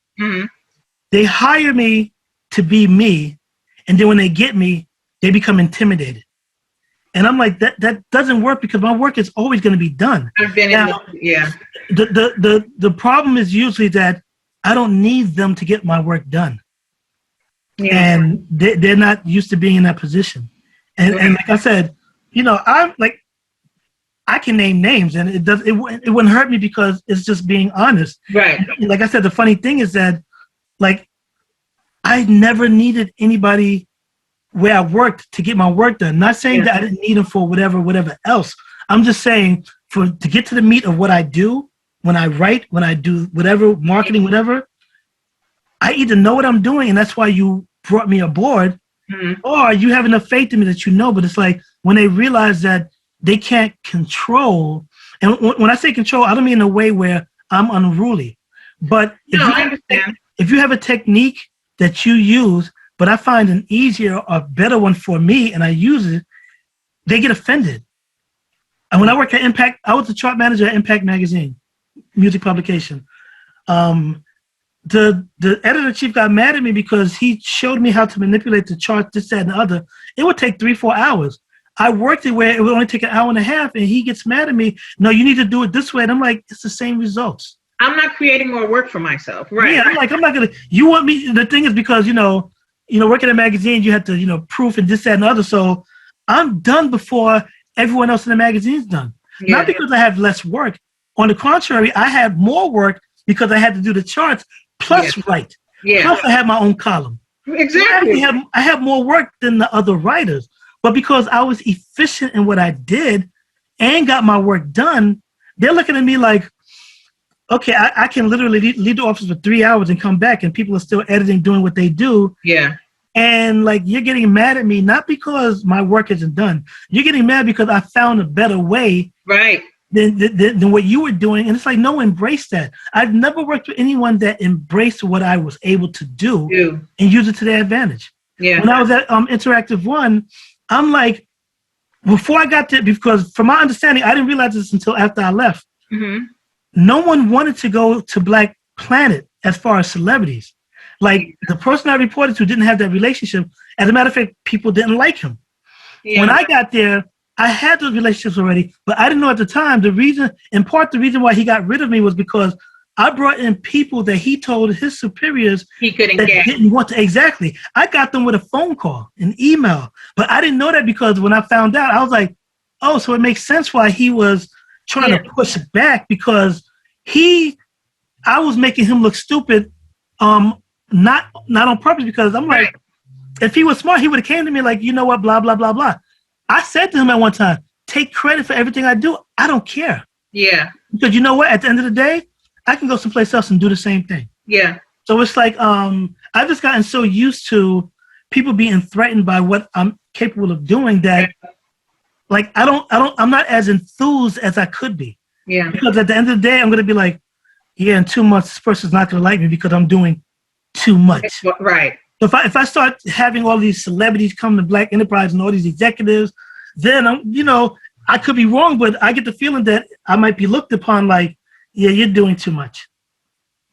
they hire me to be me. And then when they get me, they become intimidated. And I'm like, that doesn't work because my work is always going to be done. The problem is usually that I don't need them to get my work done. Yeah. And they're not used to being in that position. And like I said, I can name names and it wouldn't hurt me because it's just being honest. Right. Like I said, the funny thing is that I never needed anybody where I worked to get my work done. Not saying that I didn't need them for whatever else. I'm just saying to get to the meat of what I do, when I write, when I do whatever, marketing, whatever, I either know what I'm doing and that's why you brought me aboard, or you have enough faith in me that but it's like when they realize that they can't control, and when I say control, I don't mean in a way where I'm unruly, but if you have a technique that you use, but I find an easier or better one for me and I use it, they get offended. And when I worked at Impact, I was the chart manager at Impact Magazine, music publication. The editor-in-chief got mad at me because he showed me how to manipulate the charts, this, that, and the other. It would take 3-4 hours. I worked it where it would only take an hour and a half, and he gets mad at me. No, you need to do it this way. And I'm like, it's the same results. I'm not creating more work for myself. Right. Yeah, I'm not going to, you want me, the thing is because, working at a magazine, you have to, proof and this, that, and the other. So I'm done before everyone else in the magazine's done. Yeah. Not because I have less work. On the contrary, I had more work because I had to do the charts plus write. Yeah. Plus I had my own column. Exactly. So I have more work than the other writers. But because I was efficient in what I did and got my work done, they're looking at me like, okay, I can literally leave the office for 3 hours and come back and people are still editing, doing what they do. Yeah. And you're getting mad at me, not because my work isn't done. You're getting mad because I found a better way than what you were doing. And it's like, no, embrace that. I've never worked with anyone that embraced what I was able to do and use it to their advantage. Yeah. When I was at Interactive One, I'm like, before I got there, because from my understanding, I didn't realize this until after I left. No one wanted to go to Black Planet as far as celebrities. Like the person I reported to didn't have that relationship. As a matter of fact, people didn't like him. Yeah. When I got there, I had those relationships already, but I didn't know at the time the reason why he got rid of me was because I brought in people that he told his superiors he couldn't get. Didn't want to. Exactly. I got them with a phone call, an email, but I didn't know that because when I found out, I was like, oh, so it makes sense why he was trying to push it back because I was making him look stupid, not on purpose because I'm like, if he was smart, he would have came to me like, you know what, blah, blah, blah, blah. I said to him at one time, take credit for everything I do. I don't care. Yeah. Because you know what? At the end of the day, I can go someplace else and do the same thing. Yeah. So it's like I've just gotten so used to people being threatened by what I'm capable of doing that like I'm not as enthused as I could be. Yeah. Because at the end of the day, I'm gonna be like, yeah, in 2 months this person's not gonna like me because I'm doing too much. Right. So if I start having all these celebrities come to Black Enterprise and all these executives, then I could be wrong, but I get the feeling that I might be looked upon like, yeah, you're doing too much.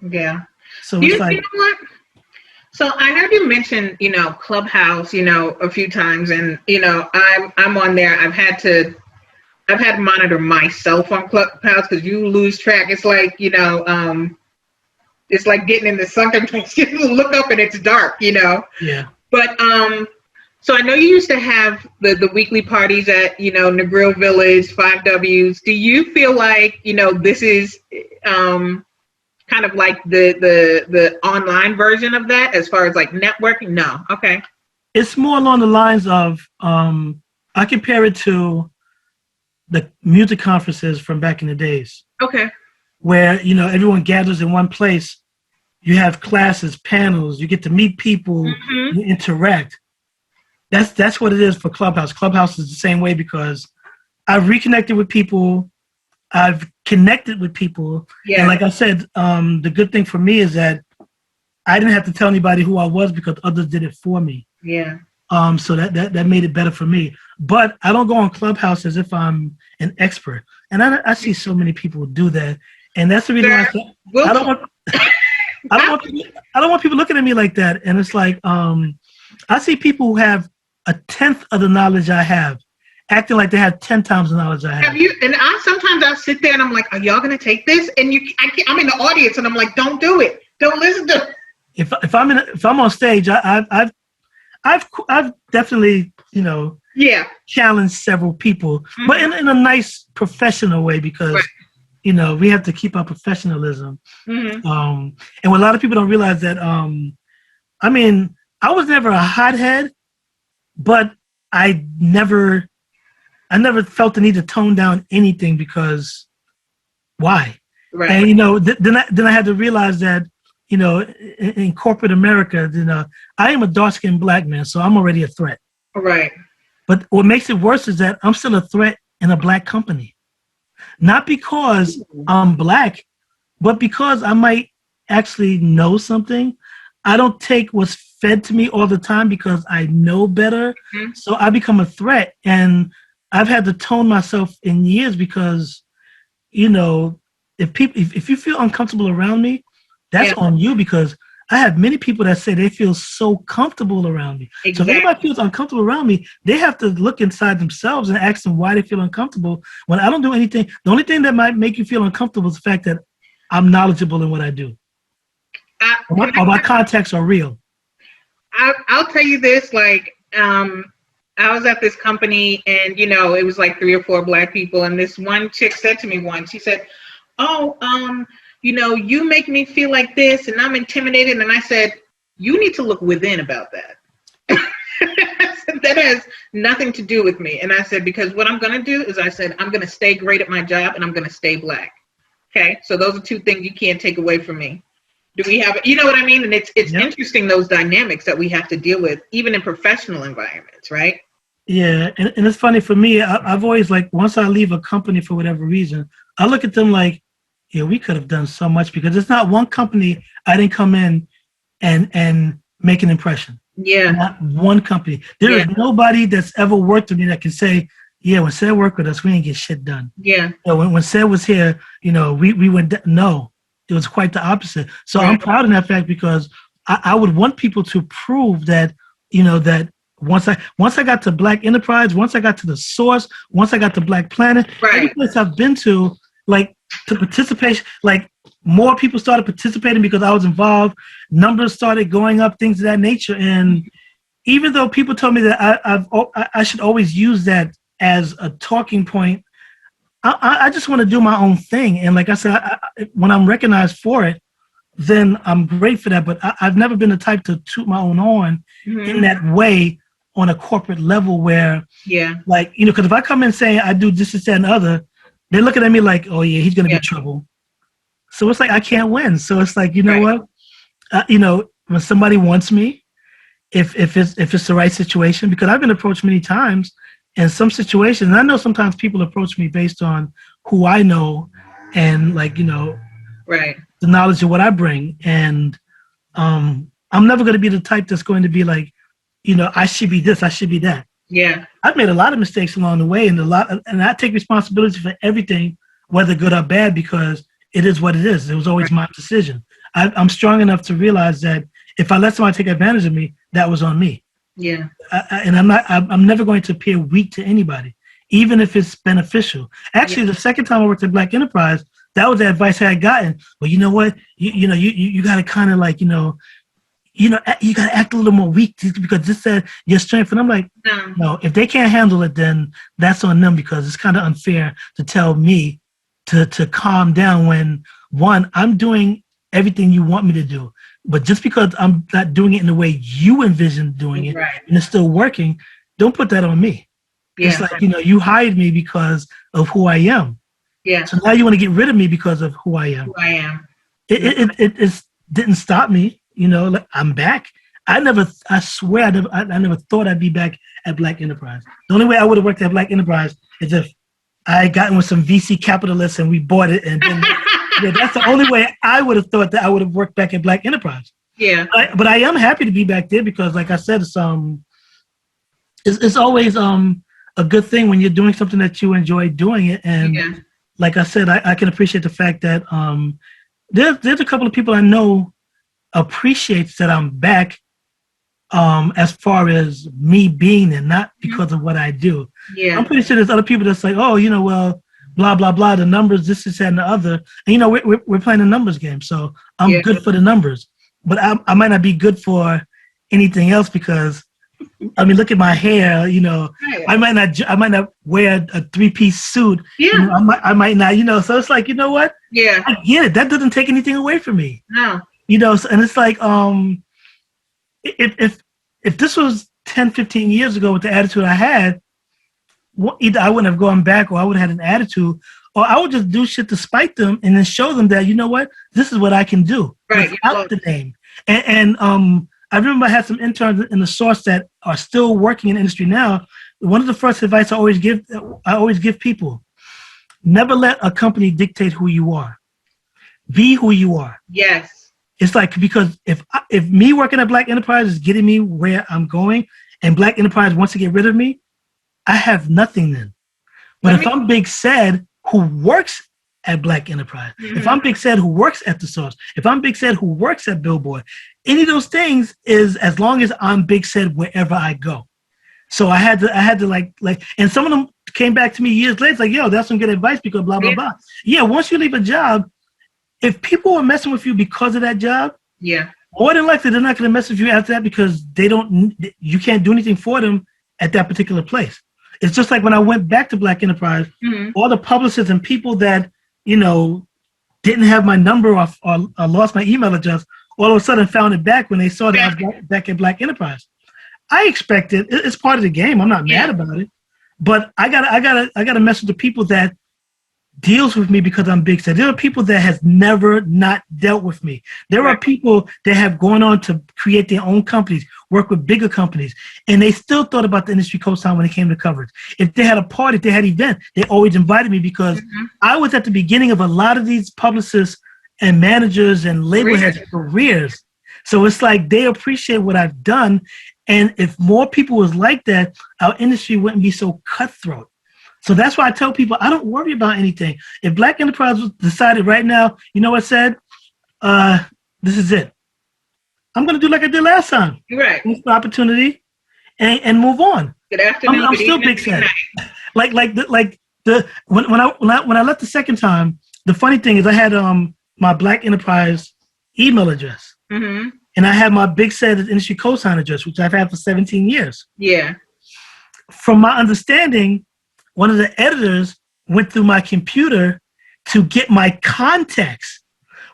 Yeah. So it's like, you know what? So I heard you mention, Clubhouse, a few times, and I'm on there. I've had to monitor myself on Clubhouse because you lose track. It's like it's like getting in the sunken place. You look up and it's dark, Yeah. But so I know you used to have the weekly parties at Negril Village, 5Ws. Do you feel like this is kind of like the online version of that as far as like networking? No. Okay. It's more along the lines of I compare it to the music conferences from back in the days. Okay. Where everyone gathers in one place. You have classes, panels, you get to meet people, you interact. That's what it is for Clubhouse. Clubhouse is the same way because I've reconnected with people, I've connected with people, and like I said, the good thing for me is that I didn't have to tell anybody who I was because others did it for me. Yeah. So that made it better for me. But I don't go on Clubhouse as if I'm an expert, and I see so many people do that, and that's the reason why I don't want. I don't want people looking at me like that. And it's like, I see people who have 1/10 of the knowledge I have, acting like they have 10 times the knowledge I have. Have you? And sometimes I'll sit there and I'm like, are y'all gonna take this? And I'm in the audience and I'm like, don't do it. Don't listen to it. If I'm on stage, I've definitely challenged several people, but in a nice professional way because. Right. We have to keep our professionalism. And what a lot of people don't realize that, I was never a hothead, but I never felt the need to tone down anything because why? Right. And, then I had to realize that, in corporate America, I am a dark-skinned Black man, so I'm already a threat. Right. But what makes it worse is that I'm still a threat in a Black company. Not because I'm Black, but because I might actually know something. I don't take what's fed to me all the time because I know better. So I become a threat. And I've had to tone myself in years because, if you feel uncomfortable around me, that's on you because I have many people that say they feel so comfortable around me. Exactly. So if anybody feels uncomfortable around me, they have to look inside themselves and ask them why they feel uncomfortable. When I don't do anything, the only thing that might make you feel uncomfortable is the fact that I'm knowledgeable in what I do. Or my contacts are real. I'll tell you this, like, I was at this company and, it was like 3 or 4 Black people. And this one chick said to me once, she said, you make me feel like this and I'm intimidated. And I said, you need to look within about that. That has nothing to do with me. And I said, because what I'm going to do is I'm going to stay great at my job and I'm going to stay Black. Okay. So those are 2 things you can't take away from me. Do we have, you know what I mean? And it's interesting, those dynamics that we have to deal with, even in professional environments, right? Yeah. And it's funny for me, I've always once I leave a company for whatever reason, I look at them like, yeah, we could have done so much because it's not one company I didn't come in and make an impression. Yeah. Not one company. There is nobody that's ever worked with me that can say, yeah, when Ced worked with us, we didn't get shit done. Yeah. When Ced was here, we went, no. it was quite the opposite. So Right. I'm proud of that fact because I would want people to prove that, that once I got to Black Enterprise, once I got to the source, once I got to Black Planet, every Right. place I've been to, like to participation, like more people started participating because I was involved. Numbers started going up, things of that nature. And even though people told me that I should always use that as a talking point, I just want to do my own thing. And like I said, when I'm recognized for it, then I'm great for that. But I've never been the type to toot my own horn in that way on a corporate level where, like, because if I come in saying I do this, that, and the other, they're looking at me like, oh, yeah, he's going to be trouble. So it's like I can't win. So it's like, you know what? When somebody wants me, if it's the right situation, because I've been approached many times in some situations, and I know sometimes people approach me based on who I know and like, right. the knowledge of what I bring. And I'm never going to be the type that's going to be like, I should be this, I should be that. Yeah. I've made a lot of mistakes along the way, and I take responsibility for everything, whether good or bad, because it is what it is. It was always my decision. I'm strong enough to realize that if I let somebody take advantage of me, that was on me. Yeah. And I'm never going to appear weak to anybody, even if it's beneficial. Actually, the second time I worked at Black Enterprise, that was the advice I had gotten. Well, you know what? You got to kind of like, you got to act a little more weak because this said your strength. And I'm like, no, if they can't handle it, then that's on them, because it's kind of unfair to tell me to calm down when, one, I'm doing everything you want me to do. But just because I'm not doing it in the way you envision doing it, and it's still working, don't put that on me. Yeah. It's like, you hired me because of who I am. Yeah. So now you want to get rid of me because of who I am. It didn't stop me. Like, I'm back. I swear I never thought I'd be back at Black Enterprise. The only way I would have worked at Black Enterprise is if I had gotten with some VC capitalists and we bought it, and then that's the only way I would have thought that I would have worked back at Black Enterprise. Yeah. But I am happy to be back there because, like I said, it's always a good thing when you're doing something that you enjoy doing it. And like I said, I can appreciate the fact that there's a couple of people I know appreciates that I'm back as far as me being there, not because of what I do. Yeah. I'm pretty sure there's other people that's like, oh, well, blah, blah, blah, the numbers, this, that, and the other. And, we're playing a numbers game, so I'm good for the numbers. But I might not be good for anything else because, look at my hair, I might not wear a three-piece suit. Yeah. I might not, so it's like, you know what? Yeah. I get it. That doesn't take anything away from me. No. And it's like, if this was 10, 15 years ago with the attitude I had, either I wouldn't have gone back, or I would have had an attitude, or I would just do shit to spite them and then show them that, you know what, this is what I can do without the name. And I remember I had some interns in the source that are still working in the industry now. One of the first advice I always give people: never let a company dictate who you are. Be who you are. Yes. It's like, because if me working at Black Enterprise is getting me where I'm going, and Black Enterprise wants to get rid of me, I have nothing then. But if I'm Big Ced, who works at Black Enterprise, if I'm Big Ced who works at the source, if I'm Big Ced who works at Billboard, any of those things is as long as I'm Big Ced wherever I go. So I had to like, and some of them came back to me years later, like, yo, that's some good advice because blah, blah, blah. Yeah, once you leave a job, if people are messing with you because of that job, more than likely they're not going to mess with you after that because you can't do anything for them at that particular place. It's just like when I went back to Black Enterprise, all the publicists and people that, didn't have my number or lost my email address, all of a sudden found it back when they saw that I was back at Black Enterprise. I expected, it's part of the game. I'm not mad about it, but I gotta mess with the people that deals with me because I'm Big Ced. There are people that has never not dealt with me. There are people that have gone on to create their own companies, work with bigger companies, and they still thought about the Industry Cosign when it came to coverage. If they had a party, if they had an event, they always invited me because I was at the beginning of a lot of these publicists and managers and label heads' careers. So it's like they appreciate what I've done. And if more people was like that, our industry wouldn't be so cutthroat. So that's why I tell people, I don't worry about anything. If Black Enterprise was decided right now, you know what I said? this is it. I'm going to do like I did last time. Right. Use the opportunity and move on. Good afternoon. I'm still Big Ced. When I left the second time, the funny thing is I had my Black Enterprise email address. Mm-hmm. And I have my Big Ced Industry Cosign address, which I've had for 17 years. Yeah. From my understanding, one of the editors went through my computer to get my contacts.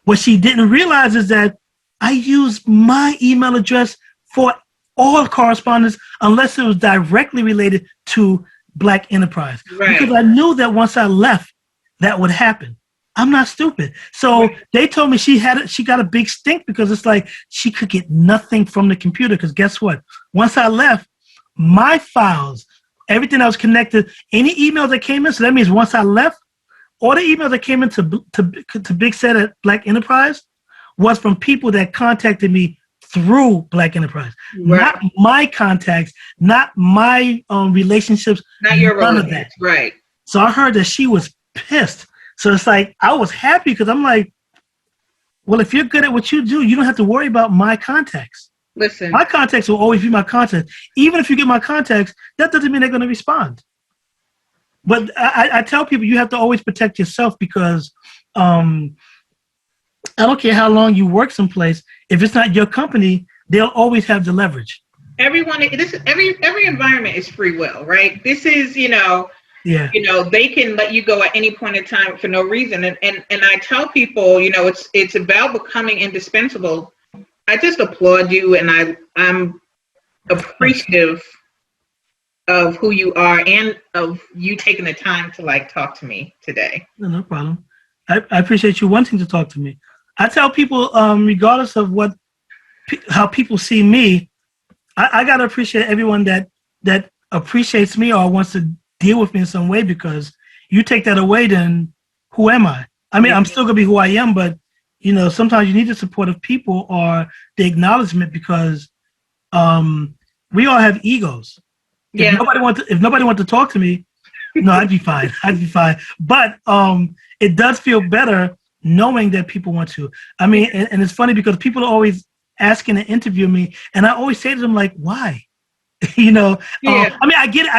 What she didn't realize is that I use my email address for all correspondence unless it was directly related to Black Enterprise. Right. Because I knew that once I left, that would happen. I'm not stupid. So they told me she got a big stink because it's like she could get nothing from the computer because guess what? Once I left, my files, everything that was connected, any emails that came in, so that means once I left, all the emails that came into to Big Ced at Black Enterprise was from people that contacted me through Black Enterprise. Right. Not my contacts, not my relationships. Not your none relationships. of that. Right. So I heard that she was pissed. So it's like, I was happy because I'm like, well, if you're good at what you do, you don't have to worry about my contacts. Listen. My contacts will always be my contacts. Even if you get my contacts, that doesn't mean they're going to respond. But I tell people you have to always protect yourself because I don't care how long you work someplace. If it's not your company, they'll always have the leverage. Every environment is free will, right? This is, Yeah. They can let you go at any point in time for no reason. And I tell people, it's about becoming indispensable. I just applaud you, and I'm appreciative of who you are and of you taking the time to talk to me today. No problem. I appreciate you wanting to talk to me. I tell people, regardless of how people see me, I gotta appreciate everyone that appreciates me or wants to deal with me in some way, because you take that away, then who am I? I mean, I'm still gonna be who I am, but sometimes you need the support of people or the acknowledgement, because we all have egos. Yeah. If nobody wants to talk to me, no, I'd be fine. But it does feel better knowing that people want to. I mean, and it's funny because people are always asking to interview me, and I always say to them, like, why? I mean, I get it.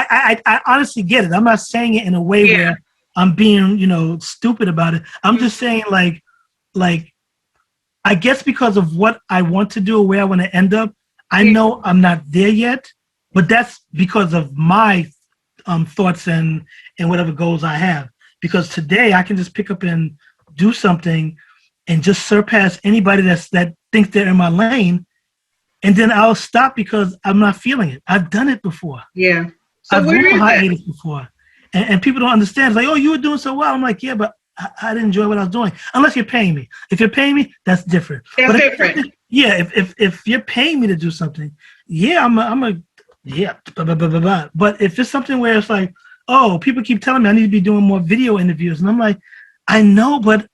I honestly get it. I'm not saying it in a way where I'm being, stupid about it. I'm just saying, like, I guess because of what I want to do or where I want to end up, I know I'm not there yet, but that's because of my thoughts and whatever goals I have. Because today I can just pick up and do something and just surpass anybody that thinks they're in my lane. And then I'll stop because I'm not feeling it. I've done it before. Yeah. So I've where been is hiatus before. And people don't understand. It's like, oh, you were doing so well. I'm like, yeah, but I didn't enjoy what I was doing. Unless you're paying me. If you're paying me, that's different. That's different. If you're paying me to do something, But if it's something where it's like, oh, people keep telling me I need to be doing more video interviews, and I'm like, I know, but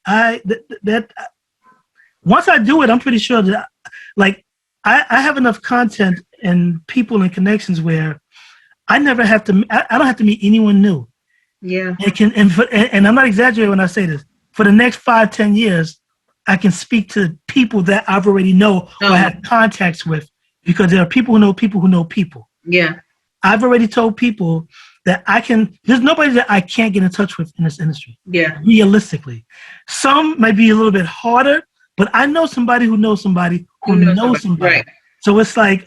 once I do it, I'm pretty sure that I have enough content and people and connections where I don't have to meet anyone new. Yeah. And I'm not exaggerating when I say this. For the next 5-10 years, I can speak to people that I've already know or have contacts with, because there are people who know people who know people. Yeah. I've already told people that there's nobody that I can't get in touch with in this industry. Yeah. Realistically. Some might be a little bit harder, but I know somebody who knows somebody who knows somebody. Right. So it's like,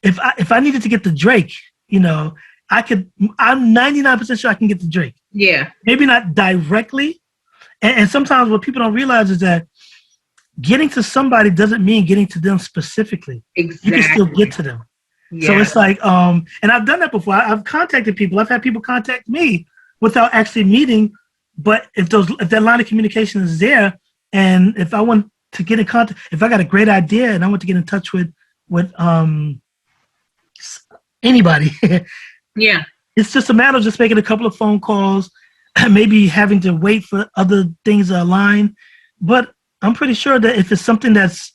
if I needed to get to Drake, I'm 99% sure I can get to Drake. Yeah. Maybe not directly. And sometimes what people don't realize is that getting to somebody doesn't mean getting to them specifically. Exactly. You can still get to them. Yeah. So it's like, and I've done that before. I've contacted people. I've had people contact me without actually meeting. But if that line of communication is there, and if I want to get in contact, if I got a great idea and I want to get in touch with anybody, yeah, it's just a matter of just making a couple of phone calls, maybe having to wait for other things to align. But I'm pretty sure that if it's something that's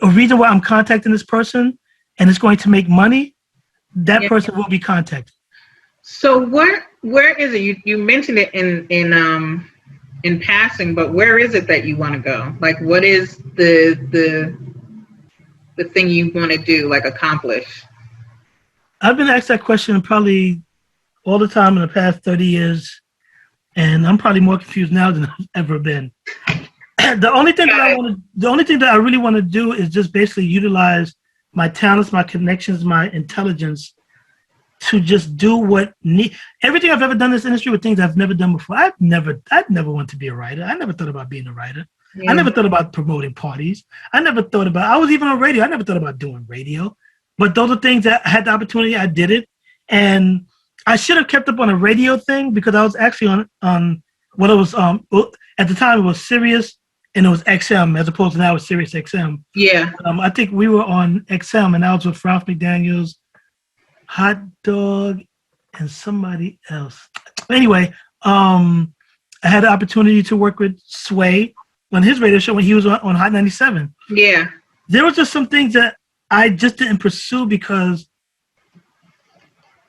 a reason why I'm contacting this person and it's going to make money, that person will be contacted. So where is it? You mentioned it in in passing, but where is it that you want to go? Like, what is the thing you want to do, like accomplish? I've been asked that question probably all the time in the past 30 years, and I'm probably more confused now than I've ever been. The only thing that I really want to do is just basically utilize my talents, my connections, my intelligence to just do everything I've ever done in this industry with things I've never done before. I'd never wanted to be a writer. I never thought about being a writer. Yeah. I never thought about promoting parties. I was even on radio. I never thought about doing radio. But those are things that I had the opportunity. I did it. And I should have kept up on a radio thing because I was actually on what it was, at the time it was Sirius and it was XM as opposed to now it's Sirius XM. Yeah. I think we were on XM and I was with Ralph McDaniels, Hot Dog, and somebody else. Anyway, I had the opportunity to work with Sway on his radio show when he was on Hot 97. Yeah. There was just some things that I just didn't pursue because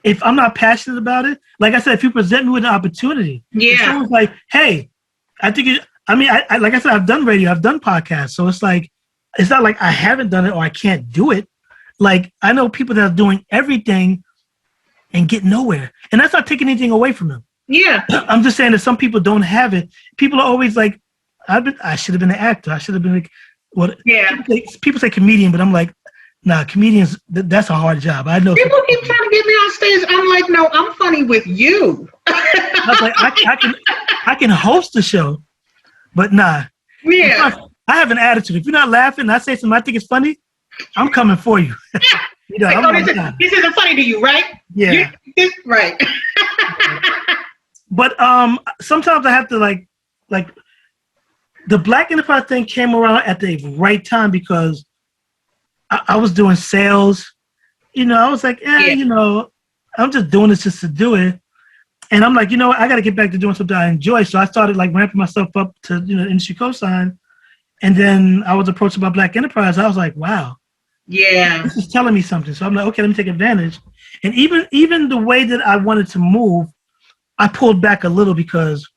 if I'm not passionate about it, like I said, if you present me with an opportunity, if someone's like, hey, I think I like I said, I've done radio, I've done podcasts. So it's not like I haven't done it or I can't do it. Like I know people that are doing everything and get nowhere. And that's not taking anything away from them. Yeah. I'm just saying that some people don't have it. People are always like, I should have been an actor. I should have been like, what? Yeah. People say comedian, but I'm like, nah, comedians, that's a hard job. I know. People keep trying to get me on stage. I'm like, no, I'm funny with you. I was like, I can host the show, but nah. Yeah. I have an attitude. If you're not laughing and I say something I think is funny, I'm coming for you. You know, like, this isn't funny to you, right? Yeah. Right. But sometimes I have to like the Black Enterprise thing came around at the right time because I was doing sales. You know, I was like, you know, I'm just doing this just to do it. And I'm like, you know what, I got to get back to doing something I enjoy. So I started like ramping myself up to, you know, Industry Cosign. And then I was approached by Black Enterprise. I was like, wow. Yeah. This is telling me something. So I'm like, okay, let me take advantage. And even the way that I wanted to move, I pulled back a little because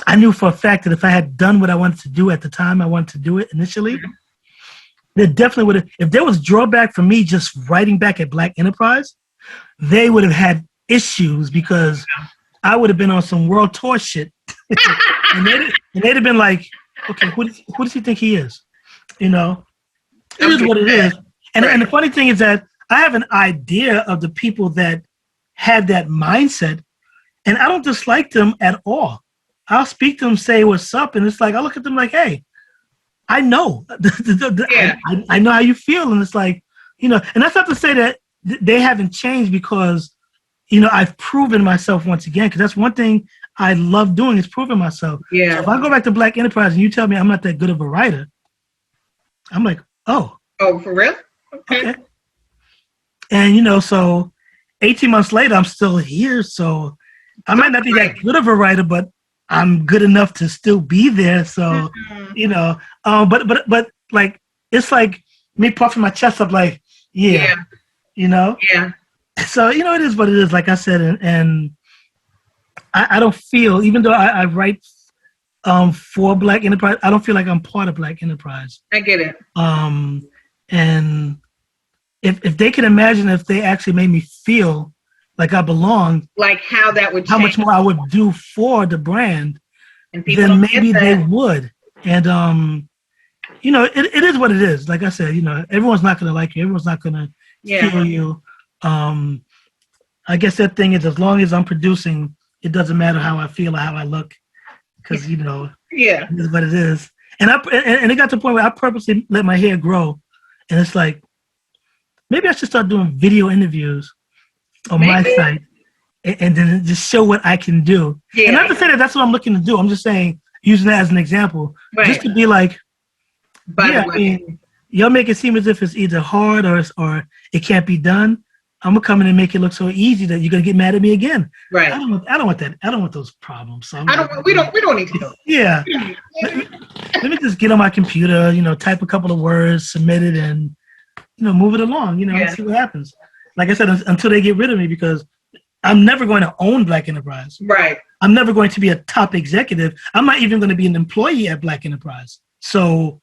I knew for a fact that if I had done what I wanted to do at the time I wanted to do it initially, there definitely would have, if there was drawback for me just writing back at Black Enterprise, they would have had issues because I would have been on some world tour shit. and they'd have been like, okay, who does he think he is? You know, it is what it is. And the funny thing is that I have an idea of the people that have that mindset, and I don't dislike them at all. I'll speak to them, say what's up, and it's like I look at them like, hey, I know, I know how you feel, and it's like, you know, and that's not to say that they haven't changed because, you know, I've proven myself once again, because that's one thing I love doing is proving myself. Yeah. So if I go back to Black Enterprise and you tell me I'm not that good of a writer, I'm like, oh, for real? Okay. And you know, so 18 months later, I'm still here, so I might not be that good of a writer, but I'm good enough to still be there. So, you know, but like, it's like me puffing my chest up like, yeah. You know? Yeah. So, you know, it is what it is, like I said, and I don't feel, even though I write for Black Enterprise, I don't feel like I'm part of Black Enterprise. I get it. And if they can imagine if they actually made me feel like I belong, like how that would change. How much more I would do for the brand, and people then maybe they would. And you know, it is what it is. Like I said, you know, everyone's not gonna like you, everyone's not gonna feel you. I guess that thing is, as long as I'm producing, it doesn't matter how I feel or how I look, because you know, it is what it is. And it got to the point where I purposely let my hair grow, and it's like, maybe I should start doing video interviews on my site, and then just show what I can do. Yeah. And not to say that that's what I'm looking to do. I'm just saying, using that as an example, just to be like, I mean, y'all make it seem as if it's either hard or it can't be done. I'm gonna come in and make it look so easy that you're gonna get mad at me again. Right. I don't want that. I don't want those problems. So we don't need to know. Yeah. Let me just get on my computer, you know, type a couple of words, submit it, and you know, move it along. You know, and see what happens. Like I said, until they get rid of me, because I'm never going to own Black Enterprise. Right. I'm never going to be a top executive. I'm not even going to be an employee at Black Enterprise. So,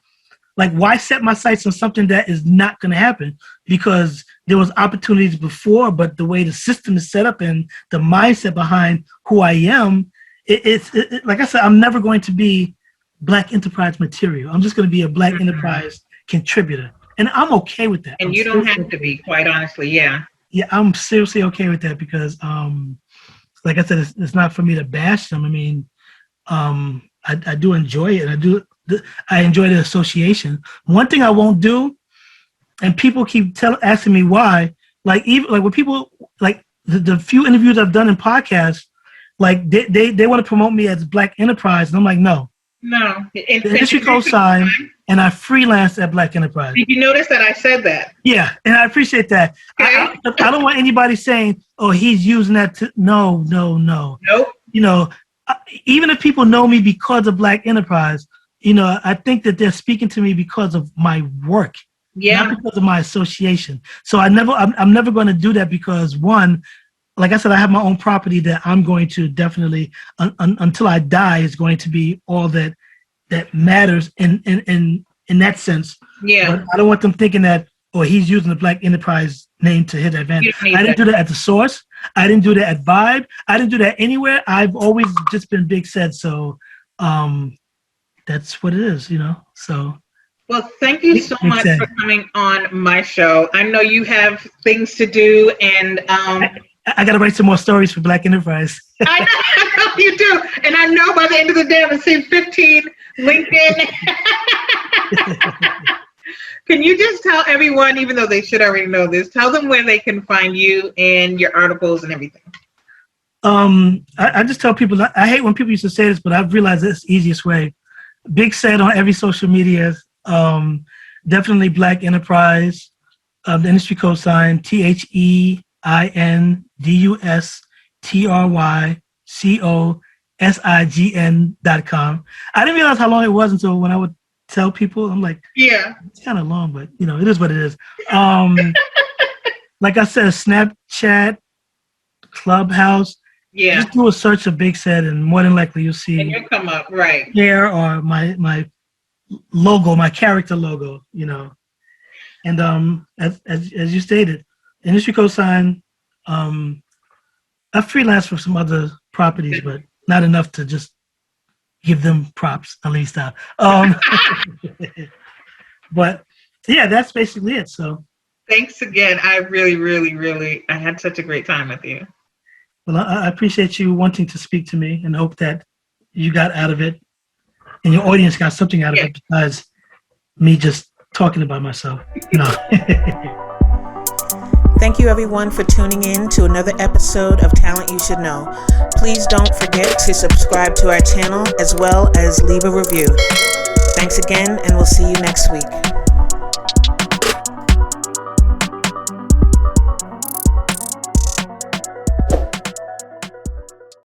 like, why set my sights on something that is not going to happen? Because there was opportunities before, but the way the system is set up and the mindset behind who I am, it's like I said, I'm never going to be Black Enterprise material. I'm just going to be a Black Enterprise contributor. And I'm okay with that. And you don't have to be, quite honestly, yeah. Yeah, I'm seriously okay with that because, like I said, it's not for me to bash them. I mean, I do enjoy it. I enjoy the association. One thing I won't do, and people keep asking me why, like even like when people like the few interviews I've done in podcasts, like they want to promote me as Black Enterprise, and I'm like, no. The Industry Cosign, and I freelance at Black Enterprise. Did you notice that I said that? Yeah, and I appreciate that. Okay. I don't want anybody saying, "Oh, he's using that." No. Nope. You know, even if people know me because of Black Enterprise, you know, I think that they're speaking to me because of my work, not because of my association. So I'm never going to do that because one, like I said, I have my own property that I'm going to definitely until I die is going to be all that matters in that sense. Yeah. But I don't want them thinking that, oh, he's using the Black Enterprise name to his advantage. I didn't do that at the source. I didn't do that at Vibe. I didn't do that anywhere. I've always just been Big Ced. So that's what it is, you know. So. Well, thank you so much for coming on my show. I know you have things to do, and I got to write some more stories for Black Enterprise. I know you do. And I know by the end of the day, I'm going to see 15 LinkedIn. Can you just tell everyone, even though they should already know this, tell them where they can find you and your articles and everything? I just tell people, I hate when people used to say this, but I've realized it's the easiest way. Big Ced on every social media. Definitely Black Enterprise, the Industry Cosign, TheIndustryCosign.com. I didn't realize how long it was until when I would tell people. I'm like, yeah, it's kind of long, but you know, it is what it is. Like I said, Snapchat, Clubhouse. Yeah. Just do a search of Big Ced, and more than likely you'll see. And you'll come up, right? There or my logo, my character logo, you know. And as you stated, Industry Cosign, I freelance for some other properties, but not enough to just give them props, at least. But yeah, that's basically it. So thanks again. I really, I had such a great time with you. Well, I appreciate you wanting to speak to me and hope that you got out of it and your audience got something out of it besides me just talking about myself. No. Thank you, everyone, for tuning in to another episode of Talent You Should Know. Please don't forget to subscribe to our channel as well as leave a review. Thanks again, and we'll see you next week.